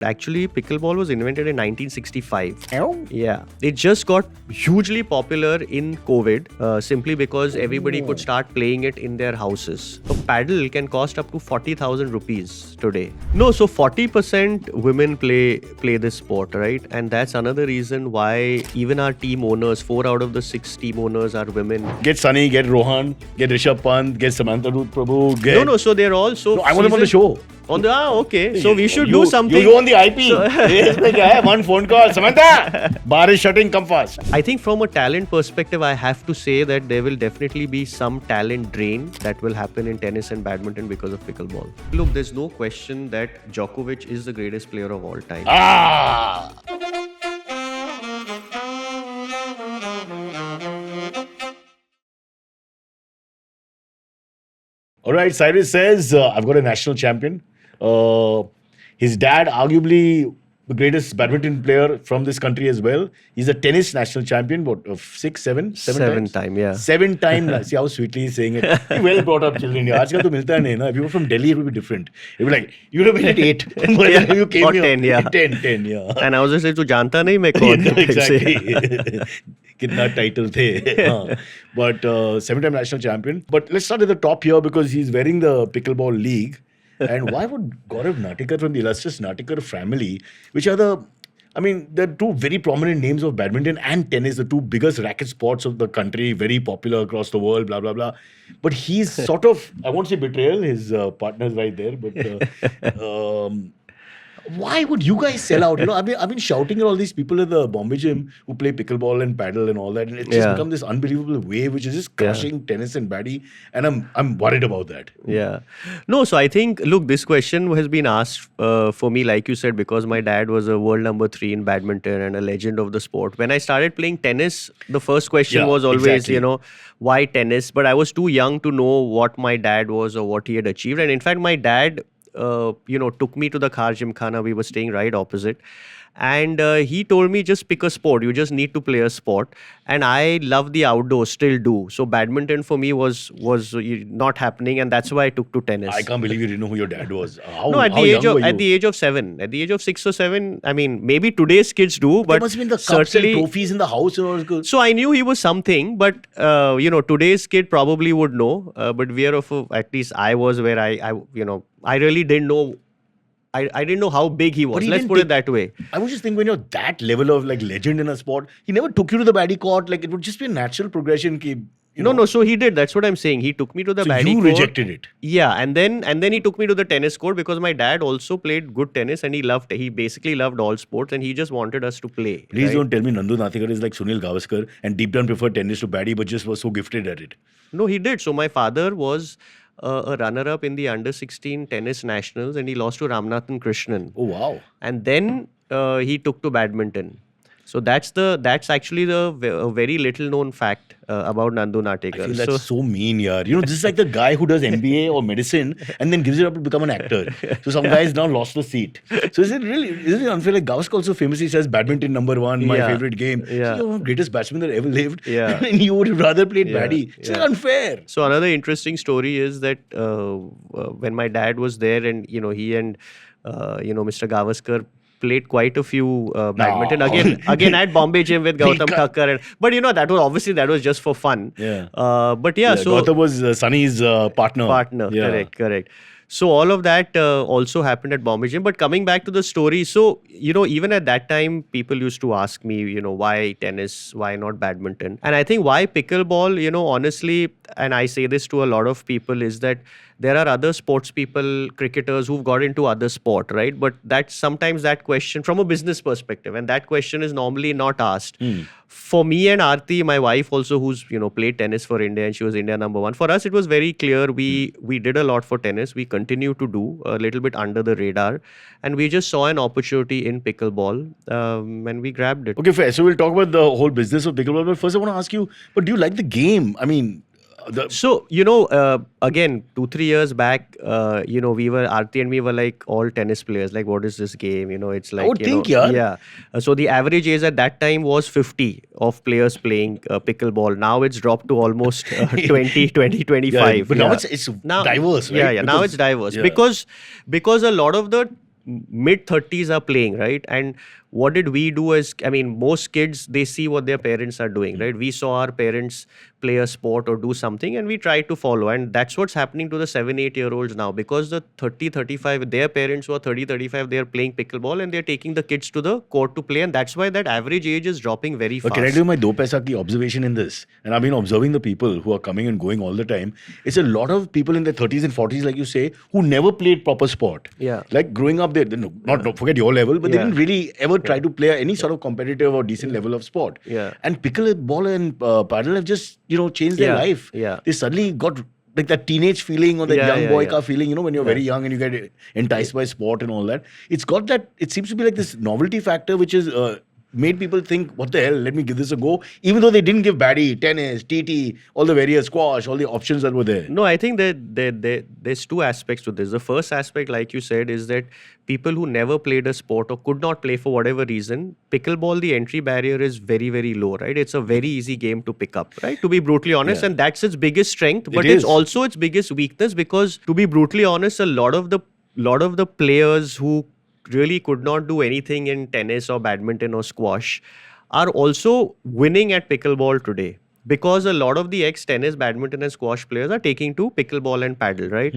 Actually, pickleball was invented in 1965. Oh? Yeah. It just got hugely popular in COVID simply because everybody could start playing it in their houses. A paddle can cost up to 40,000 rupees today. No, so 40% women play this sport, right? And that's another reason why even our team owners, 4 out of the 6 team owners are women. Get Sunny, get Rohan, get Rishabh Pant, get Samantha Prabhu, get... No, so they're all so... No, I want them on the show. Okay. So we should do something. You own the IP. One phone call. Samantha, bar is shutting, come fast. I think from a talent perspective, I have to say that there will definitely be some talent drain that will happen in tennis and badminton because of pickleball. Look, there's no question that Djokovic is the greatest player of all time. All right, Cyrus says, I've got a national champion. His dad, arguably the greatest badminton player from this country as well. He's a tennis national champion, what, of 7 times? 7 time, yeah. 7 times. See how sweetly he's saying it. He well brought up children. Aajkal to milta nahi na. If you were from Delhi, it would be different. It would be like, you would have been at 8. Yeah. You came or here. 10, yeah. 10, yeah. And I was just like, tu janta nahi main kaun hai?" Exactly. Kitna title the. But 7-time national champion. But let's start at the top here because he's wearing the pickleball league. And why would Gaurav Natekar from the illustrious Natekar family, which are they're two very prominent names of badminton and tennis, the two biggest racket sports of the country, very popular across the world, blah, blah, blah. But he's sort of, I won't say betrayal, his partner's right there, but why would you guys sell out? I've been shouting at all these people at the Bombay gym who play pickleball and paddle and all that, and it's just become this unbelievable wave which is just crushing tennis and baddie, and I'm worried about that. Yeah. No, so I think, look, this question has been asked for me, like you said, because my dad was a world number 3 in badminton and a legend of the sport. When I started playing tennis, the first question was always, why tennis? But I was too young to know what my dad was or what he had achieved. And in fact, my dad took me to the Khar Gymkhana. We were staying right opposite. And he told me, just pick a sport. You just need to play a sport. And I love the outdoors, still do. So badminton for me was not happening, and that's why I took to tennis. I can't believe you didn't know who your dad was. At the age of 7. At the age of 6 or 7, I mean, maybe today's kids do, but there must have been the cups and trophies in the house. So I knew he was something, but today's kid probably would know. But at least I was where I really didn't know. I didn't know how big he was. Let's put it that way. I was just thinking, when you're that level of legend in a sport, he never took you to the baddie court. It would just be a natural progression. No. So he did. That's what I'm saying. He took me to the baddie court. You rejected it. Yeah, and then he took me to the tennis court because my dad also played good tennis and he basically loved all sports and he just wanted us to play. Please don't tell me Nandu Natekar is like Sunil Gavaskar and deep down preferred tennis to baddie, but just was so gifted at it. No, he did. So my father was a runner-up in the under-16 tennis nationals, and he lost to Ramanathan Krishnan. Oh wow! And then he took to badminton. So that's actually the very little-known fact about Nandu Natekar. I feel that's so mean, yaar. This is like the guy who does MBA or medicine and then gives it up to become an actor. So some guy has now lost the seat. So isn't it unfair? Like Gavaskar also famously says, badminton #1, my favorite game. Yeah. So you're the greatest batsman that ever lived. Yeah. And you would rather play baddie. It's unfair. So another interesting story is that when my dad was there and, he and, Mr. Gavaskar played quite a few badminton again at Bombay gym with Gautam Thakkar, but that was just for fun. Yeah. So Gautam was Sunny's partner. Yeah. Correct. So all of that also happened at Bombay gym. But coming back to the story, so even at that time, people used to ask me, why tennis, why not badminton? And I think why pickleball, honestly, and I say this to a lot of people, is that there are other sports people, cricketers who've got into other sport, right? But sometimes that question from a business perspective, and that question is normally not asked. For me and Aarti, my wife also, who's played tennis for India and she was India #1. For us, it was very clear. We did a lot for tennis. We continue to do a little bit under the radar, and we just saw an opportunity in pickleball, and we grabbed it. Okay, fair. So we'll talk about the whole business of pickleball. But first, I want to ask you, but do you like the game? I mean, So, again, 2-3 years back, Aarti and me were like all tennis players. Like, what is this game? It's like, I would think, yeah. Yeah. So the average age at that time was 50 of players playing pickleball. Now it's dropped to almost 20, 25. But now it's diverse, right? Yeah. Now it's diverse. Because a lot of the mid 30s are playing, right? And what did we do as, I mean, most kids, they see what their parents are doing, right? We saw our parents play a sport or do something and we try to follow. And that's what's happening to the 7, 8 year olds now, because the 30, 35, their parents who are 30, 35, they're playing pickleball and they're taking the kids to the court to play. And that's why that average age is dropping very fast. Can I do my do paisa ki observation in this? And I've been observing the people who are coming and going all the time. It's a lot of people in their 30s and 40s, like you say, who never played proper sport. Yeah. Like growing up, not forget your level, but they didn't really ever try to play any sort of competitive or decent level of sport. Yeah. And pickleball and paddle have just, changed their life. Yeah. They suddenly got like that teenage feeling or that young boy ka feeling, when you're very young and you get enticed by sport and all that. It's got that, it seems to be like this novelty factor which is made people think, what the hell, let me give this a go. Even though they didn't give baddie, tennis, TT, all the various squash, all the options that were there. No, I think that there's two aspects to this. The first aspect, like you said, is that people who never played a sport or could not play for whatever reason, pickleball, the entry barrier is very, very low, right? It's a very easy game to pick up, right? To be brutally honest, and that's its biggest strength, but it's also its biggest weakness, because to be brutally honest, a lot of the players who really could not do anything in tennis or badminton or squash are also winning at pickleball today, because a lot of the ex-tennis, badminton and squash players are taking to pickleball and paddle, right?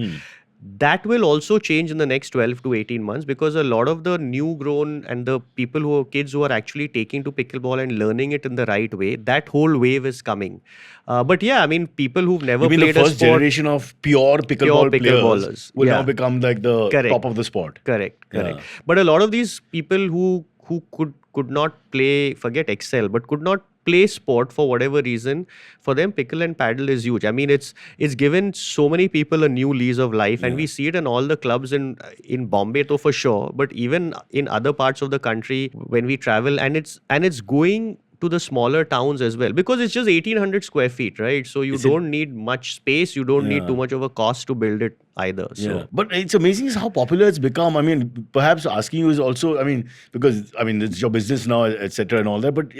That will also change in the next 12 to 18 months, because a lot of the new grown and the people who are kids who are actually taking to pickleball and learning it in the right way, that whole wave is coming. But yeah, I mean, people who've never played a sport. The first generation of pure pickleball players will now become like the top of the sport. Correct. But a lot of these people who could not play, forget excel, but could not play sport for whatever reason, for them pickle and paddle is huge. I mean, it's given so many people a new lease of life, and we see it in all the clubs in Bombay though for sure, but even in other parts of the country when we travel, and it's going to the smaller towns as well, because it's just 1800 square feet, right? So you don't need much space, you don't need too much of a cost to build it either. So but it's amazing how popular it's become. I mean, perhaps asking you is also, because it's your business now, etc. and all that, but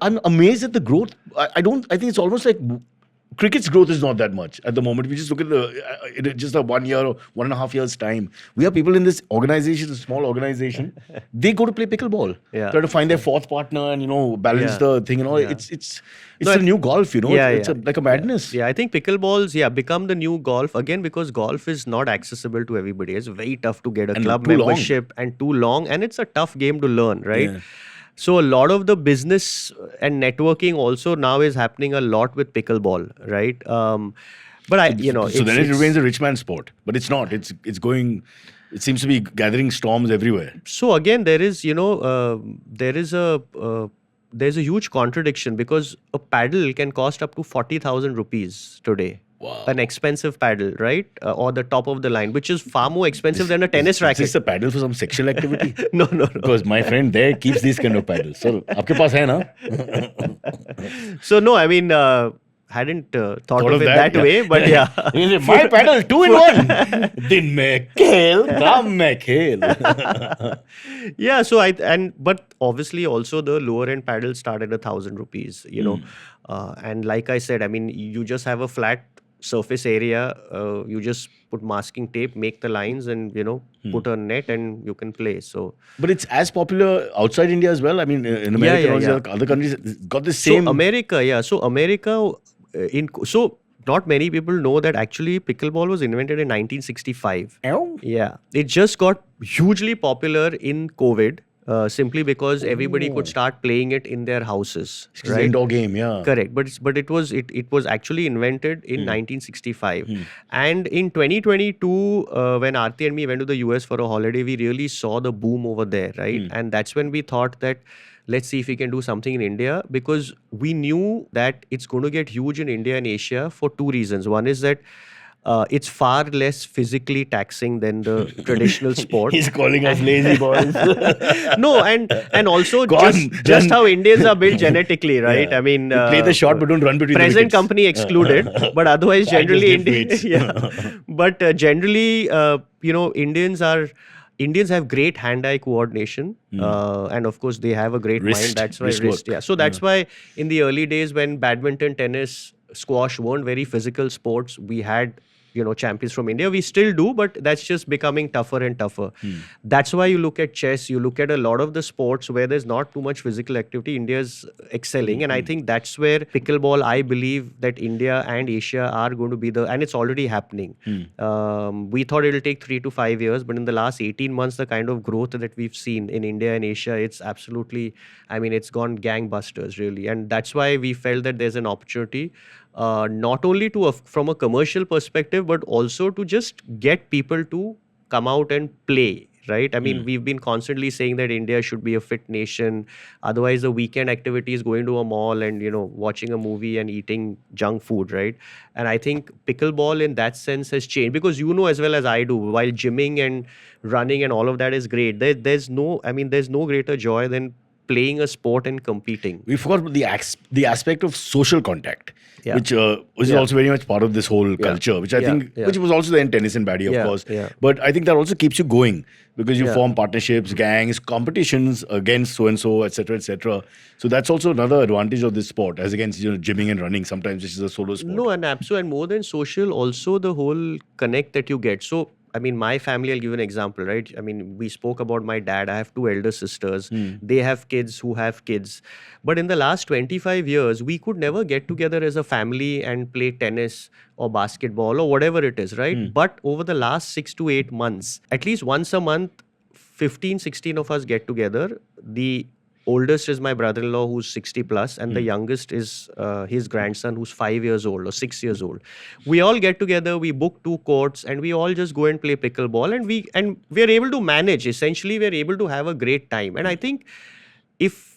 I'm amazed at the growth. I think it's almost like cricket's growth is not that much at the moment. We just look at just a 1 year or 1.5 years time. We have people in this organization, a small organization, they go to play pickleball, try to find their fourth partner and balance the thing and all. It's the new golf, it's like a madness. I think pickleball's become the new golf again, because golf is not accessible to everybody. It's very tough to get a club membership and too long, and it's a tough game to learn, right? So a lot of the business and networking also now is happening a lot with pickleball, right? But so then it remains a rich man's sport, but it's not. It's going. It seems to be gathering storms everywhere. So again, there's a huge contradiction, because a paddle can cost up to 40,000 rupees today. Wow. An expensive paddle, right? Or the top of the line, which is far more expensive than a tennis racket. Is this a paddle for some sexual activity? No. Because my friend there keeps these kind of paddles. So, aapke paas hai na? So no, I mean, hadn't thought of it that way, but yeah. My paddle, 2-in-1. Din mein khel, raam mein khel. Yeah, so but obviously also the lower end paddles start at 1,000 rupees, and like I said, I mean, you just have a flat surface area, you just put masking tape, make the lines, and put a net, and you can play. So, but it's as popular outside India as well. I mean, in America and other countries, it's got the same. So America, so not many people know that actually pickleball was invented in 1965. Oh. Yeah, it just got hugely popular in COVID. Simply because everybody could start playing it in their houses. It's an indoor game, Correct, but it was actually invented in 1965, and in 2022, when Aarti and me went to the US for a holiday, we really saw the boom over there, right? And that's when we thought that let's see if we can do something in India, because we knew that it's going to get huge in India and Asia for two reasons. One is that it's far less physically taxing than the traditional sport. He's calling us lazy boys. No, and also just how Indians are built genetically, right? Yeah. I mean, play the shot but don't run between the present wickets. Company excluded, but otherwise generally but generally, Indians have great hand-eye coordination, and of course they have a great mind. That's why wrist. Yeah, so that's why in the early days when badminton, tennis, squash weren't very physical sports, we had champions from India. We still do, but that's just becoming tougher and tougher. That's why you look at chess, you look at a lot of the sports where there's not too much physical activity, India's excelling. And I think that's where pickleball, I believe that India and Asia are going to be and it's already happening. We thought it'll take 3 to 5 years, but in the last 18 months, the kind of growth that we've seen in India and Asia, it's absolutely, it's gone gangbusters, really. And that's why we felt that there's an opportunity, not only from a commercial perspective, but also to just get people to come out and play, right? We've been constantly saying that India should be a fit nation. Otherwise, the weekend activity is going to a mall and, watching a movie and eating junk food, right? And I think pickleball in that sense has changed, because as well as I do, while gymming and running and all of that is great, there's no greater joy than playing a sport and competing. We forgot the aspect of social contact, which is also very much part of this whole culture, which I think, which was also there in tennis and baddie, of course. But I think that also keeps you going, because you form partnerships, gangs, competitions against so-and-so, etc., etc. So that's also another advantage of this sport, as against gymming and running. Sometimes this is a solo sport. No, and absolutely, and more than social, also the whole connect that you get. So, my family, I'll give an example, right? We spoke about my dad. I have 2 elder sisters. They have kids who have kids. But in the last 25 years, we could never get together as a family and play tennis or basketball or whatever it is, right? But over the last 6 to 8 months, at least once a month, 15, 16 of us get together. The oldest is my brother-in-law, who's 60 plus, and the youngest is his grandson, who's 5 years old or 6 years old. We all get together, we book 2 courts, and we all just go and play pickleball, and we're able to manage. Essentially, we're able to have a great time. And I think if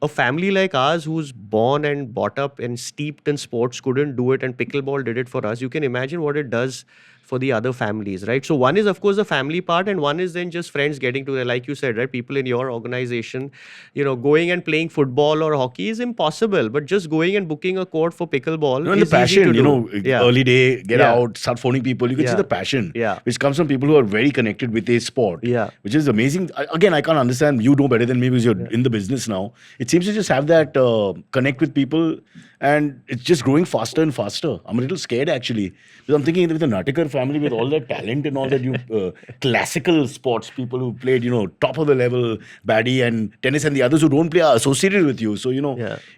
a family like ours, who's born and brought up and steeped in sports, couldn't do it, and pickleball did it for us, you can imagine what it does for the other families, right? So one is, of course, the family part, and one is then just friends getting together. Like you said, right? People in your organization, going and playing football or hockey is impossible, but just going and booking a court for pickleball is the passion, easy to do. Early day, get out, start phoning people. You can see the passion, which comes from people who are very connected with a sport, which is amazing. Again, I can't understand. You know better than me, because you're in the business now. It seems to just have that connect with people, and it's just growing faster and faster. I'm a little scared, actually, because I'm thinking with the Natekar family, with all that talent and all that, classical sports people who played, top of the level, baddie and tennis, and the others who don't play are associated with you. So,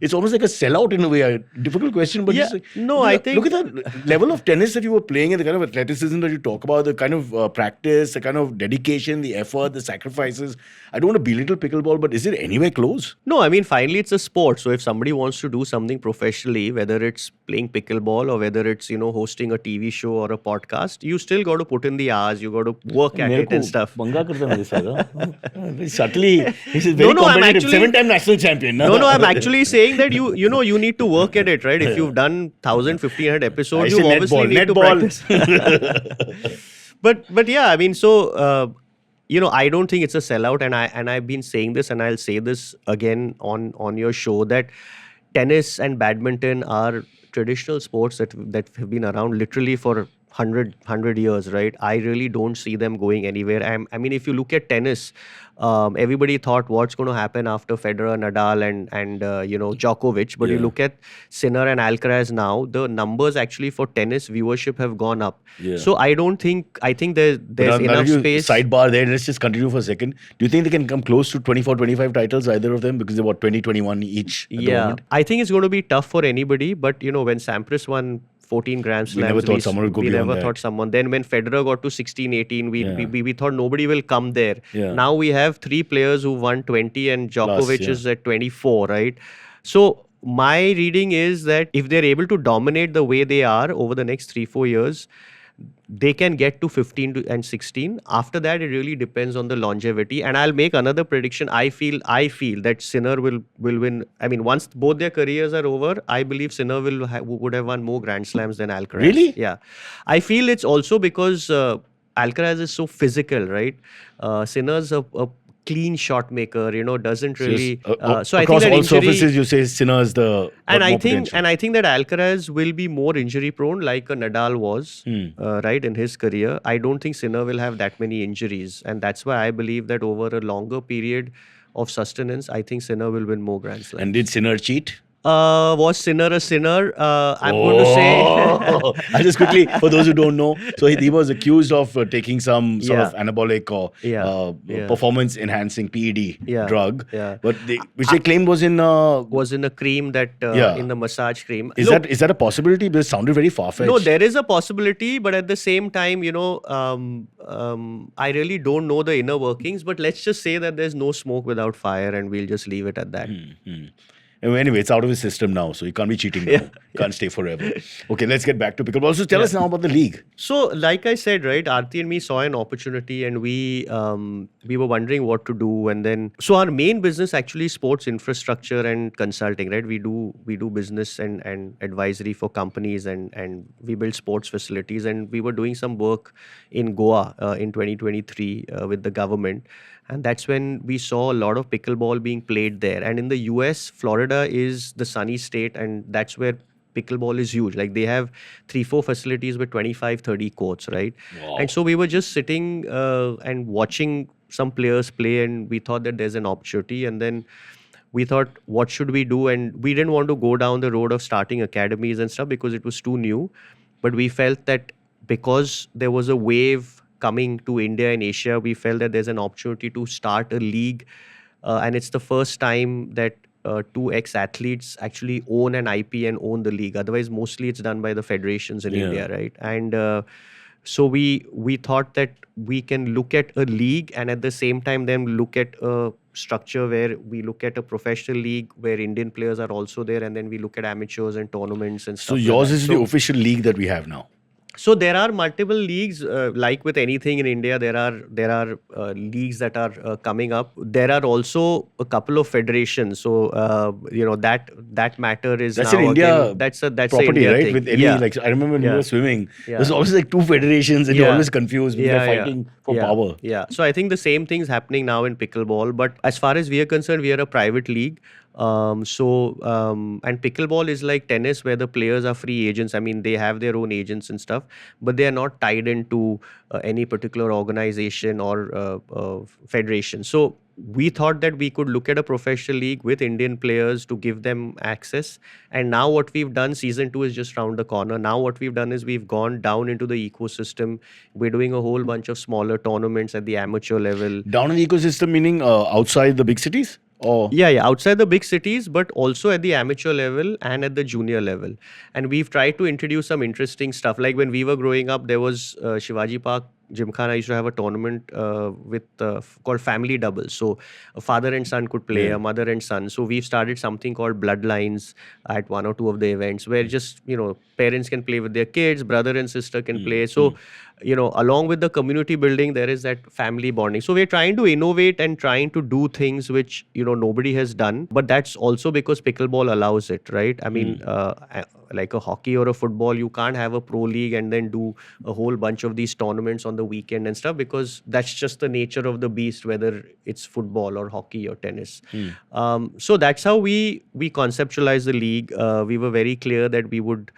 it's almost like a sellout in a way. A difficult question, but I think... Look at the level of tennis that you were playing and the kind of athleticism that you talk about, the kind of practice, the kind of dedication, the effort, the sacrifices. I don't want to belittle pickleball, but is it anywhere close? No, finally, it's a sport. So if somebody wants to do something professionally, whether it's playing pickleball or whether it's, hosting a TV show or a podcast, you still got to put in the hours, you got to work at it and stuff. Subtly, he's very competitive, 7-time national champion. No, I'm actually saying that you need to work at it, right? If you've done 1,000, 1,500 episodes, you obviously need to practice. But yeah, I don't think it's a sellout, and I've been saying this, and I'll say this again on your show, that tennis and badminton are traditional sports that have been around literally for 100 years, right? I really don't see them going anywhere. If you look at tennis, everybody thought what's going to happen after Federer, Nadal and Djokovic. But you look at Sinner and Alcaraz now, the numbers actually for tennis viewership have gone up. So I think there's enough space. Sidebar there, let's just continue for a second. Do you think they can come close to 24, 25 titles, either of them? Because they're 20, 21 each at the moment. I think it's going to be tough for anybody. But, when Sampras won 14 Grand Slams. We never thought someone would go beyond that. We never thought someone. Then when Federer got to 16, 18, we thought nobody will come there. Now we have 3 players who won 20 and Djokovic is at 24, right? So my reading is that if they're able to dominate the way they are over the next 3-4 years, they can get to 15 and 16. After that, it really depends on the longevity. And I'll make another prediction. I feel that Sinner will win. Once both their careers are over, I believe Sinner would have won more Grand Slams than Alcaraz. Really? Yeah. I feel it's also because Alcaraz is so physical, right? Sinner's a clean shot maker, doesn't really. So I think that all surfaces, you say Sinner is the. And I think that Alcaraz will be more injury prone, like a Nadal was, right, in his career. I don't think Sinner will have that many injuries, and that's why I believe that over a longer period of sustenance, I think Sinner will win more Grand Slams. And did Sinner cheat? Was Sinner a sinner? I'm going to say, I'll just quickly, for those who don't know, so he was accused of taking some sort yeah, of anabolic or yeah, yeah, performance enhancing PED yeah, drug, yeah. but which they claimed was in. Was in a cream that Yeah. in the massage cream. Is Look, that a possibility? Because it sounded very far no, fetched. there is a possibility, but at the same time, I really don't know the inner workings. But let's just say that there's no smoke without fire, and we'll just leave it at that. Anyway, it's out of his system now, so you can't be cheating now. Yeah, Can't stay forever. Okay, let's get back to pickleball. So tell us now about the league. So, like I said, right, Aarti and me saw an opportunity, and we were wondering what to do. And then, so our main business actually is sports infrastructure and consulting, right? We do business and advisory for companies, and we build sports facilities. And we were doing some work in Goa in 2023 with the government, and that's when we saw a lot of pickleball being played there. And in the US, Florida is the sunny state, and that's where pickleball is huge. Like they have 3-4 facilities with 25, 30 courts, right? Wow. And so we were just sitting and watching some players play, and we thought that there's an opportunity. And then we thought, what should we do? And we didn't want to go down the road of starting academies and stuff because it was too new. But we felt that because there was a wave coming to India and Asia, we felt that there's an opportunity to start a league. And it's the first time that two ex-athletes actually own an IP and own the league. Otherwise, mostly it's done by the federations in Yeah. India, right? And so we thought that we can look at a league, and at the same time then look at a structure where we look at a professional league where Indian players are also there, and then we look at amateurs and tournaments and So stuff like yours that. is the official league that we have now. So there are multiple leagues, like with anything in India. There are leagues that are coming up. There are also a couple of federations. So that matter is That's now an India again, that's a property, India right? thing. With any, Yeah. like, I remember when we Yeah. were swimming, Yeah. there's always like two federations and you're Yeah. always confused because they're Yeah. fighting for Yeah. power. Yeah. So I think the same thing's happening now in pickleball. But as far as we are concerned, we are a private league. And pickleball is like tennis where the players are free agents. I mean, they have their own agents and stuff, but they are not tied into any particular organization or federation. So we thought that we could look at a professional league with Indian players to give them access. And now what we've done, season 2 is just round the corner. Now what we've done is we've gone down into the ecosystem. We're doing a whole bunch of smaller tournaments at the amateur level. Down in the ecosystem, meaning outside the big cities? Or Yeah, outside the big cities, but also at the amateur level and at the junior level. And we've tried to introduce some interesting stuff. Like when we were growing up, there was Shivaji Park Gymkhana used to have a tournament called Family Doubles. So a father and son could play, Yeah. a mother and son. So we've started something called Bloodlines at one or two of the events where just, parents can play with their kids, brother and sister can play. So, along with the community building, there is that family bonding. So we're trying to innovate and trying to do things which, nobody has done. But that's also because pickleball allows it, right? I mean, like a hockey or a football, you can't have a pro league and then do a whole bunch of these tournaments on the weekend and stuff, because that's just the nature of the beast, whether it's football or hockey or tennis. So that's how we conceptualized the league. We were very clear that we would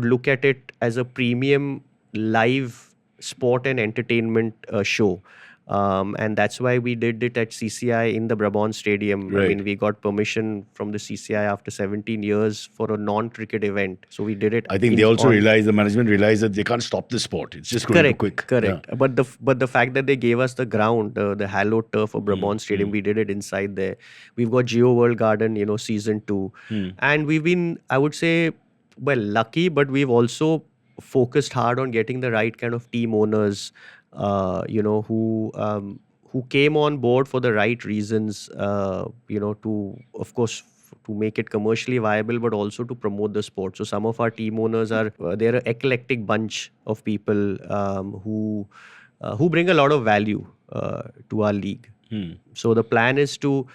look at it as a premium live sport and entertainment show. And that's why we did it at CCI in the Brabant Stadium. I Right. mean, we got permission from the CCI after 17 years for a non-cricket event. So we did it. I think they also realized, the management realized that they can't stop the sport. It's just going too quick. Correct. Yeah. But the fact that they gave us the ground, the hallowed turf of Brabant Stadium, we did it inside there. We've got Geo World Garden, season 2. And we've been, I would say, lucky, but we've also focused hard on getting the right kind of team owners, who came on board for the right reasons, to, of course, to make it commercially viable, but also to promote the sport. So some of our team owners they're an eclectic bunch of people who bring a lot of value to our league. So the plan is to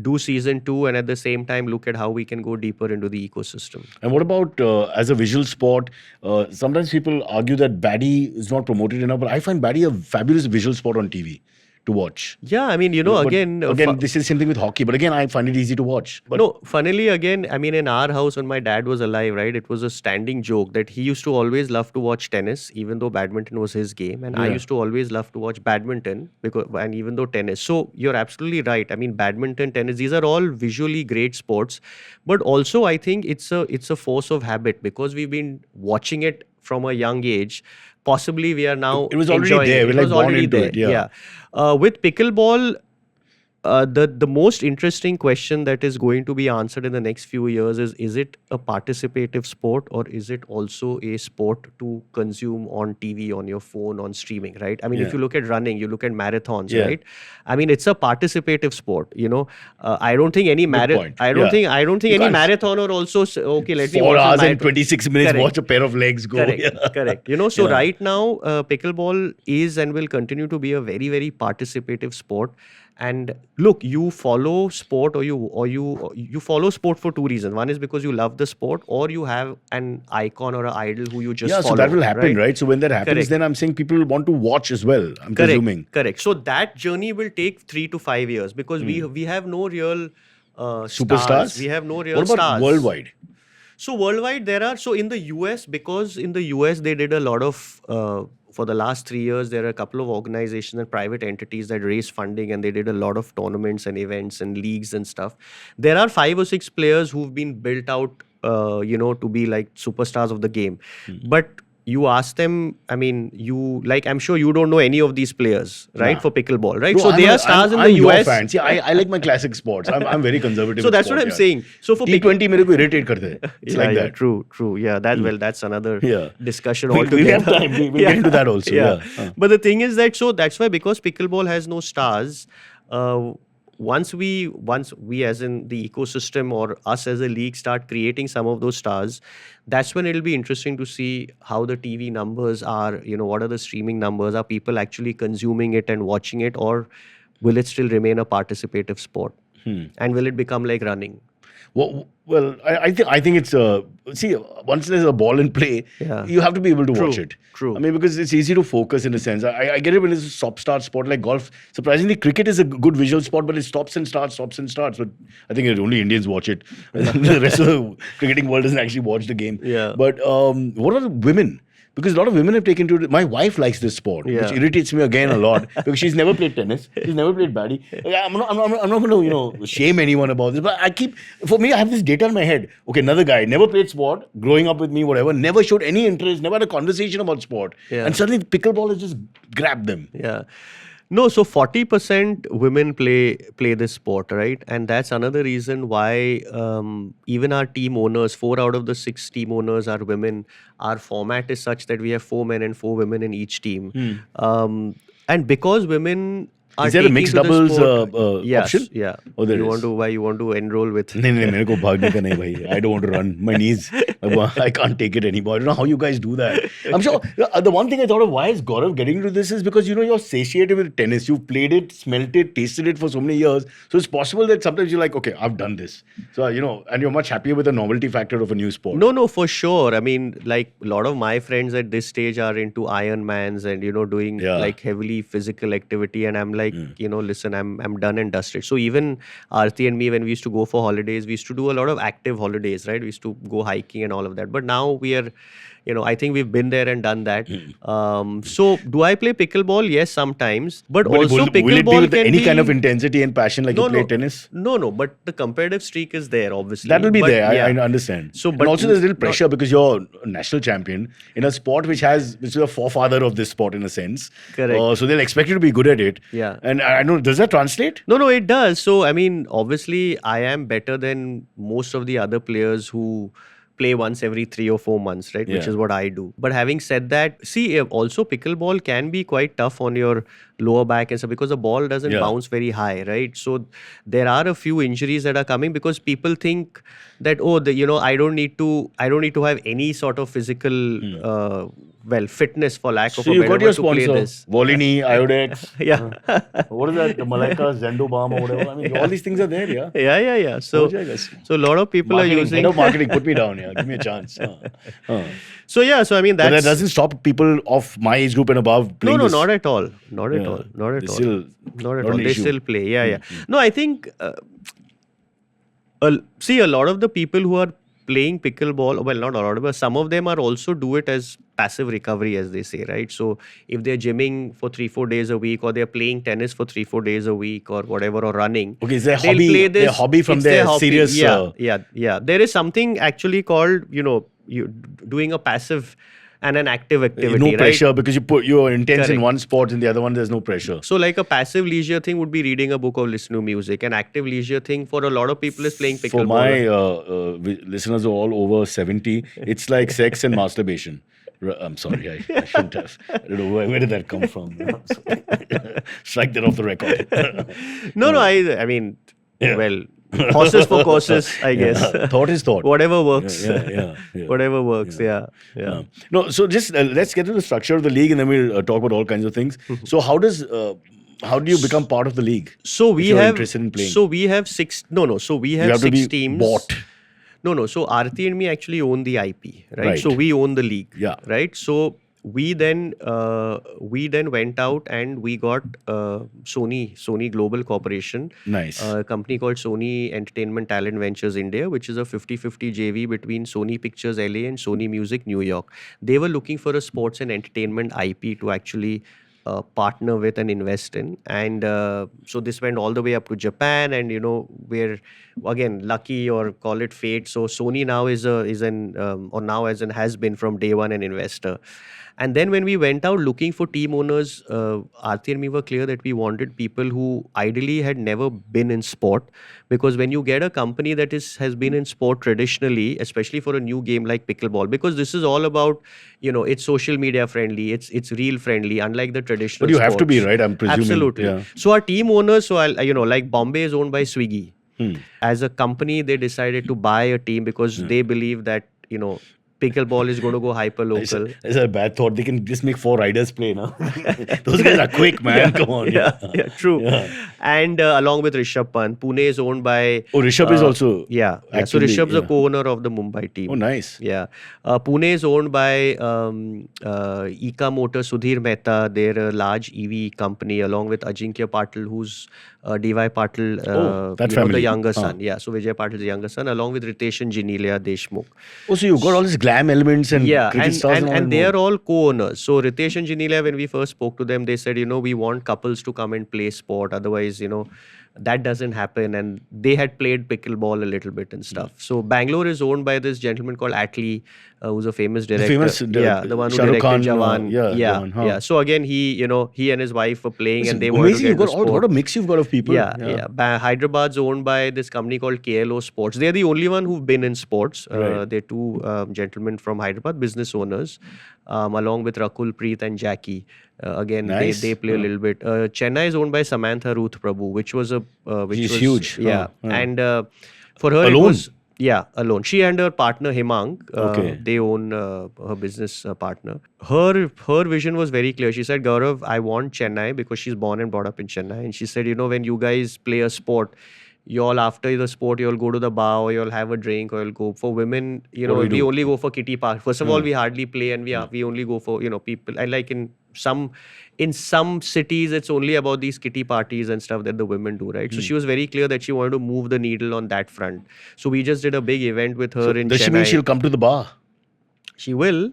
do season 2 and at the same time look at how we can go deeper into the ecosystem. And what about as a visual sport? Sometimes people argue that baddie is not promoted enough, but I find baddie a fabulous visual sport on TV. to watch. Yeah, I mean, But again, this is something with hockey. But again, I find it easy to watch. But no, funnily again, I mean, in our house when my dad was alive, right, it was a standing joke that he used to always love to watch tennis, even though badminton was his game, and I Yeah. used to always love to watch badminton and even though tennis. So you're absolutely right. I mean, badminton, tennis, these are all visually great sports, but also I think it's a force of habit because we've been watching it from a young age. Possibly we are now It was already enjoying there. it. We're It like was born already into there. it, yeah. With pickleball, the most interesting question that is going to be answered in the next few years is it a participative sport or is it also a sport to consume on TV, on your phone, on streaming, right? I mean, if Yeah. you look at running, you look at marathons, Yeah. right? I mean, it's a participative sport. I don't think any point. I don't Yeah. think You any can't marathoner also okay. Let me 4 watch a hours and marathon. 26 minutes, Correct. watch a pair of legs go. Correct, Yeah. correct. So Yeah. right now, pickleball is and will continue to be a very, very participative sport. And look, you follow sport, or you follow sport for two reasons. One is because you love the sport, or you have an icon or an idol who you just Yeah, follow. so that will happen, right? So when that happens, Correct. then I'm saying people will want to watch as well. I'm presuming. Correct. So that journey will take 3 to 5 years because we have no real Superstars? stars. We have no real What about stars. worldwide? So worldwide there are, so in the US, because in the US they did a lot of, for the last 3 years, there are a couple of organizations and private entities that raise funding and they did a lot of tournaments and events and leagues and stuff. There are 5 or 6 players who've been built out, to be like superstars of the game. But you ask them, I mean, I'm sure you don't know any of these players, right? Nah. For pickleball, right? Bro, So they are stars in the I'm your US. fan. See, I like my classic sports. I'm very conservative. So with that's what sport, I'm yeah. saying. So for T20 मेरे को irritate करते हैं. It's like that. True. Yeah, that's another Yeah. discussion We'll altogether. have time. We'll get into that also. Yeah. But the thing is that, so that's why, because pickleball has no stars, once we as in the ecosystem or us as a league start creating some of those stars, that's when it'll be interesting to see how the TV numbers are, what are the streaming numbers, are people actually consuming it and watching it, or will it still remain a participative sport? And will it become like running? Well, I think it's once there's a ball in play, Yeah. you have to be able to watch it. True. I mean, because it's easy to focus in a sense. I get it when it's a stop-start sport like golf. Surprisingly, cricket is a good visual sport, but it stops and starts. But I think only Indians watch it. The rest of the cricketing world doesn't actually watch the game. Yeah. But what about women? Because a lot of women have taken to it. My wife likes this sport, Yeah. which irritates me again a lot because she's never played tennis. She's never played baddie. I'm not going to shame anyone about this. But for me, I have this data in my head. Okay, another guy, never played sport, growing up with me, whatever, never showed any interest, never had a conversation about sport. Yeah. And suddenly pickleball has just grabbed them. Yeah. No, so 40% women play this sport, right? And that's another reason why even our team owners, 4 out of the 6 team owners are women. Our format is such that we have 4 men and 4 women in each team. And because women are Is there a taking mixed to the doubles sport- yes, option? Yeah. Oh, there you is. want to enroll with? नहीं मेरे को भागने का नहीं भाई. I don't want to run. My knees, I can't take it anymore. I don't know how you guys do that. I'm sure the one thing I thought of, why is Gaurav getting into this, is because you're satiated with tennis. You've played it, smelt it, tasted it for so many years. So it's possible that sometimes you're like, okay, I've done this. So and you're much happier with the novelty factor of a new sport. No, for sure. I mean, like a lot of my friends at this stage are into Ironmans and doing like heavily physical activity, and I'm like, listen, I'm done and dusted. So even Aarti and me, when we used to go for holidays, we used to do a lot of active holidays, right? We used to go hiking and all of that. But now we are, I think we've been there and done that. So do I play pickleball? Yes, sometimes. But also pickleball will it be with can any be kind of intensity and passion like you play tennis? No. But the competitive streak is there, obviously. That will be but, there. yeah. I understand. So, and but also there's a little pressure because you're a national champion in a sport which is a forefather of this sport in a sense. Correct. So they'll expect you to be good at it. Yeah. And I know, does that translate? No, it does. So, I mean, obviously, I am better than most of the other players who play once every 3 or 4 months, right? Which Yeah. is what I do. But having said that, see, also pickleball can be quite tough on your lower back and stuff because the ball doesn't bounce very high, right? So there are a few injuries that are coming because people think that I don't need to have any sort of physical fitness, for lack of So a you better got your word, to play sponsor, this. Volini, Iodex. Yeah. What is that? The Malaika, Zendo Balm or whatever. I mean, all these things are there, yeah. Yeah. So a lot of people are using. Head of marketing, put me down, yeah. Give me a chance. So I mean, But that's. that doesn't stop people of my age group and above playing No, this. not at all. Not at all. Still, Not at Not all. an They issue. still play. Yeah. No, I think see, a lot of the people who are playing pickleball, well, not a lot, but some of them are also do it as passive recovery, as they say, right? So if they're gymming for 3-4 days a week, or they're playing tennis for 3-4 days a week, or whatever, or running, Okay, it's their they'll hobby. play Their this. hobby from It's their hobby. serious. Yeah. There is something actually called, you doing a passive and an active activity, No right? pressure because you're intense in Correct. one sport, and the other one there's no pressure. So, like a passive leisure thing would be reading a book or listening to music. An active leisure thing for a lot of people is playing pickleball. For my listeners who are all over 70, it's like sex and masturbation. I'm sorry, I shouldn't have. I don't know where did that come from. Strike that off the record. No, I mean, Yeah. well, horses for courses, I guess. Thought is thought. Whatever works. Yeah. Whatever works. Yeah. No, so just let's get to the structure of the league, and then we'll talk about all kinds of things. So how do you become part of the league? So if we you're have interested in playing? So we have six. No. So we You have have to 6 be teams. bought. No. So Aarti and me actually own the IP, right? Right. So we own the league. Yeah. Right. So we then went out and we got Sony Global Corporation. Nice. A company called Sony Entertainment Talent Ventures India, which is a 50-50 JV between Sony Pictures LA and Sony Music New York. They were looking for a sports and entertainment IP to actually partner with and invest in. And so this went all the way up to Japan, and we're again lucky, or call it fate. So Sony now has been from day one an investor. And then when we went out looking for team owners, Aarti and me were clear that we wanted people who ideally had never been in sport. Because when you get a company that has been in sport traditionally, especially for a new game like pickleball, because this is all about, it's social media friendly, it's reel friendly, unlike the traditional But you have to be, sports. right? I'm presuming. Absolutely. Yeah. So our team owners, like Bombay is owned by Swiggy. As a company, they decided to buy a team because they believe that, pickleball is going to go hyper local. It's a bad thought. They can just make 4 riders play, no? Those guys are quick, man. Come on. Yeah, true. Yeah. And along with Rishabh Pant, Pune is owned by. Oh, Rishabh is also. Yeah. So actively, Rishabh's a co-owner of the Mumbai team. Oh, nice. Yeah. Pune is owned by Eka Motor, Sudhir Mehta. They're a large EV company, along with Ajinkya Patil, who's DY Patil, that the family. younger son. Yeah. So Vijay Patil's younger son, along with Reitish and Genelia Deshmukh. Oh, so you've got all these glam elements and cricket stars and they involved. are all co-owners. So Ritesh and Genelia, when we first spoke to them, they said, we want couples to come and play sport. Otherwise, that doesn't happen. And they had played pickleball a little bit and stuff. So Bangalore is owned by this gentleman called Atlee, who's a famous director. The one who Shah Rukh directed Khan, Jawan. Jawan, huh. Yeah. So again, he and his wife were playing, It's and they wanted to amazing. get You've got the sport. what a mix you've got of people. Yeah. Hyderabad's owned by this company called KLO Sports. They're the only one who've been in sports. Right. They're 2 gentlemen from Hyderabad, business owners, along with Rakul, Preet and Jackie. Again, Nice. they play a little bit. Chennai is owned by Samantha Ruth Prabhu, which was She's huge. Yeah. Huh. And for her, Alone? it was... Yeah, alone. She and her partner Himang, Okay. they own her business partner. Her vision was very clear. She said, Gaurav, I want Chennai, because she's born and brought up in Chennai. And she said, when you guys play a sport, you'll after the sport, you'll go to the bar, or you'll have a drink, or you'll go for women. What do we We do? only go for kitty park. First of all, we hardly play, and we only go for people. And like in some cities, it's only about these kitty parties and stuff that the women do, right? So she was very clear that she wanted to move the needle on that front. So we just did a big event with her in Does she Chennai. mean she'll come to the bar? She will.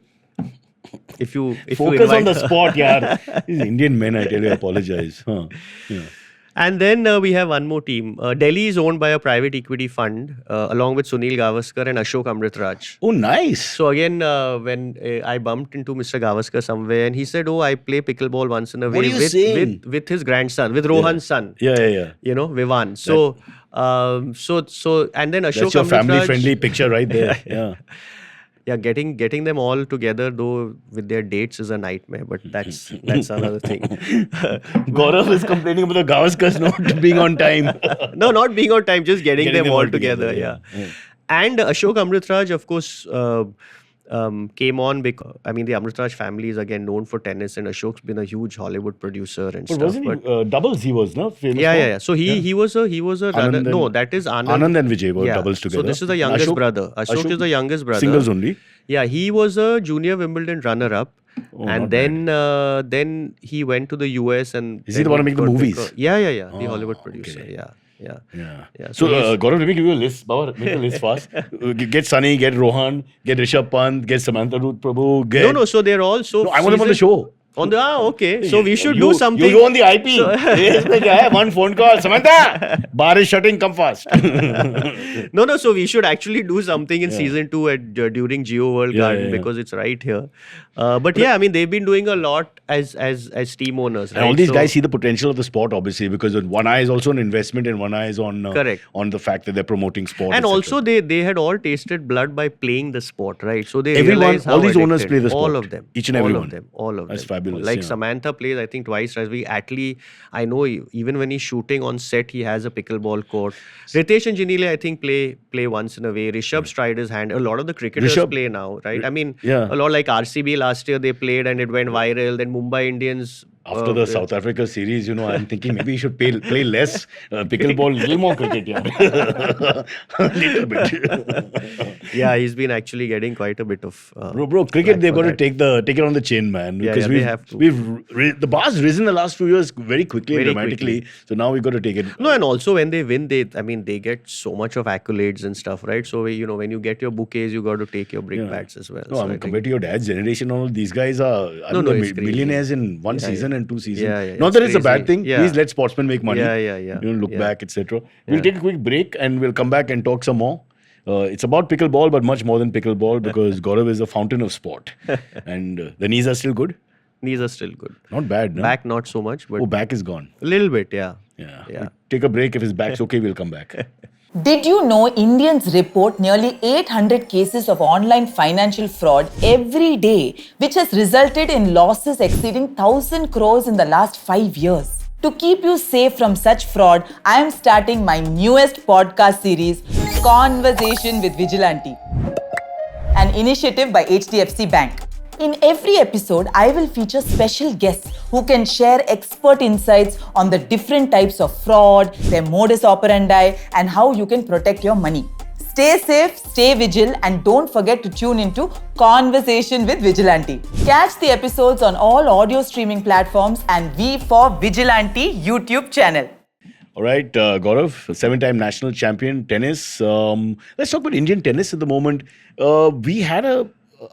If you Focus on invite the her. sport, yaar. These Indian men, I tell you, apologize. Huh. Yeah. And then we have one more team. Delhi is owned by a private equity fund, along with Sunil Gavaskar and Ashok Amritraj. Oh, nice. So again, when I bumped into Mr. Gavaskar somewhere, and he said, "Oh, I play pickleball once in a way What are you saying? with his grandson, with Rohan's son, Yeah. Vivan." So, and then Ashok That's your Amritraj, family-friendly picture right there. Yeah. Yeah, getting them all together though with their dates is a nightmare, but that's another thing. Gaurav is complaining about the Gavaskars not being on time. No, not being on time, just getting them all all together. together, Yeah. yeah. And Ashok Amritraj, of course, came on because the Amritraj family is again known for tennis, and Ashok's been a huge Hollywood producer and But stuff. wasn't he doubles? He was no famous. Yeah. for? So he was a runner. Anand No, and- that is Anand. Anand and Vijay were doubles together. So this is the youngest Ashok- brother. Ashok is the youngest brother. Singles only. Yeah, he was a junior Wimbledon runner-up. Oh, And not then he went to the US and Is he then the one who make the got movies? Yeah. The Oh, Hollywood producer. okay. Yeah. Yeah. Yeah. So, So he's Gaurav, let me give you a list. Baba, make a list fast. Get Sunny, get Rohan, get Rishabh Pant, get Samantha Ruth Prabhu, get... no. So they're all No, I want them on the show. Okay. So we should do something. You own the IP. इसमें क्या है? One phone call. Samantha, bar is shutting. Come fast. No. So we should actually do something in Yeah. season 2 at during Geo World Garden yeah. because it's right here. But yeah, I mean they've been doing a lot as team owners. And Right? all these So- guys see the potential of the sport, obviously, because one eye is also an investment and one eye is on Correct. on the fact that they're promoting sport. And etc. also they had all tasted blood by playing the sport, right? So they Everyone, realize how all these owners addicted- play the sport. All of them. Each and all every of one. them. All of That's them. fabulous, Like yeah. Samantha plays, I think twice. Atlee, I know even when he's shooting on set, he has a pickleball court. Ritesh and Genelia, I think play once in a way. Rishabh's tried his hand. A lot of the cricketers Rishabh- play now, right? I mean, Yeah. a lot like RCB last year they played and it went viral. Then Mumbai Indians. After the South Africa series, I'm thinking maybe you should play less pickleball, little more cricket, yeah. Little bit. Yeah, he's been actually getting quite a bit of. Bro, cricket, flack they've for got to that. take it on the chin, man. Yeah, Because they have to. the bar's risen the last few years very quickly and Very dramatically. quickly. So now we've got to take it. No, and also when they win, they get so much of accolades and stuff, right? So when you get your bouquets, you got to take your brickbats as well. No, So I mean, think- compared to your dad's generation, all these guys are it's crazy. millionaires in one Yeah, season yeah. and 2 seasons. Yeah, Not it's that it's a bad crazy. thing. Yeah. Please let sportsmen make money. Yeah. Look Yeah. back, etc. We'll Yeah. take a quick break and we'll come back and talk some more. It's about pickleball, but much more than pickleball because Gaurav is a fountain of sport. And the knees are still good. Knees are still good. Not bad, no? Back not so much, but Oh, back is gone. a little bit, yeah. Yeah. Yeah. We'll take a break. If his back's okay, we'll come back. Did you know Indians report nearly 800 cases of online financial fraud every day, which has resulted in losses exceeding 1,000 crores in the last 5 years? To keep you safe from such fraud, I am starting my newest podcast series, Conversation with Vigilante, an initiative by HDFC Bank. In every episode, I will feature special guests who can share expert insights on the different types of fraud, their modus operandi, and how you can protect your money. Stay safe, stay vigilant, and don't forget to tune into Conversation with Vigilante. Catch the episodes on all audio streaming platforms and V for Vigilante YouTube channel. All right, Gaurav, 7-time national champion, tennis. Let's talk about Indian tennis at the moment. We had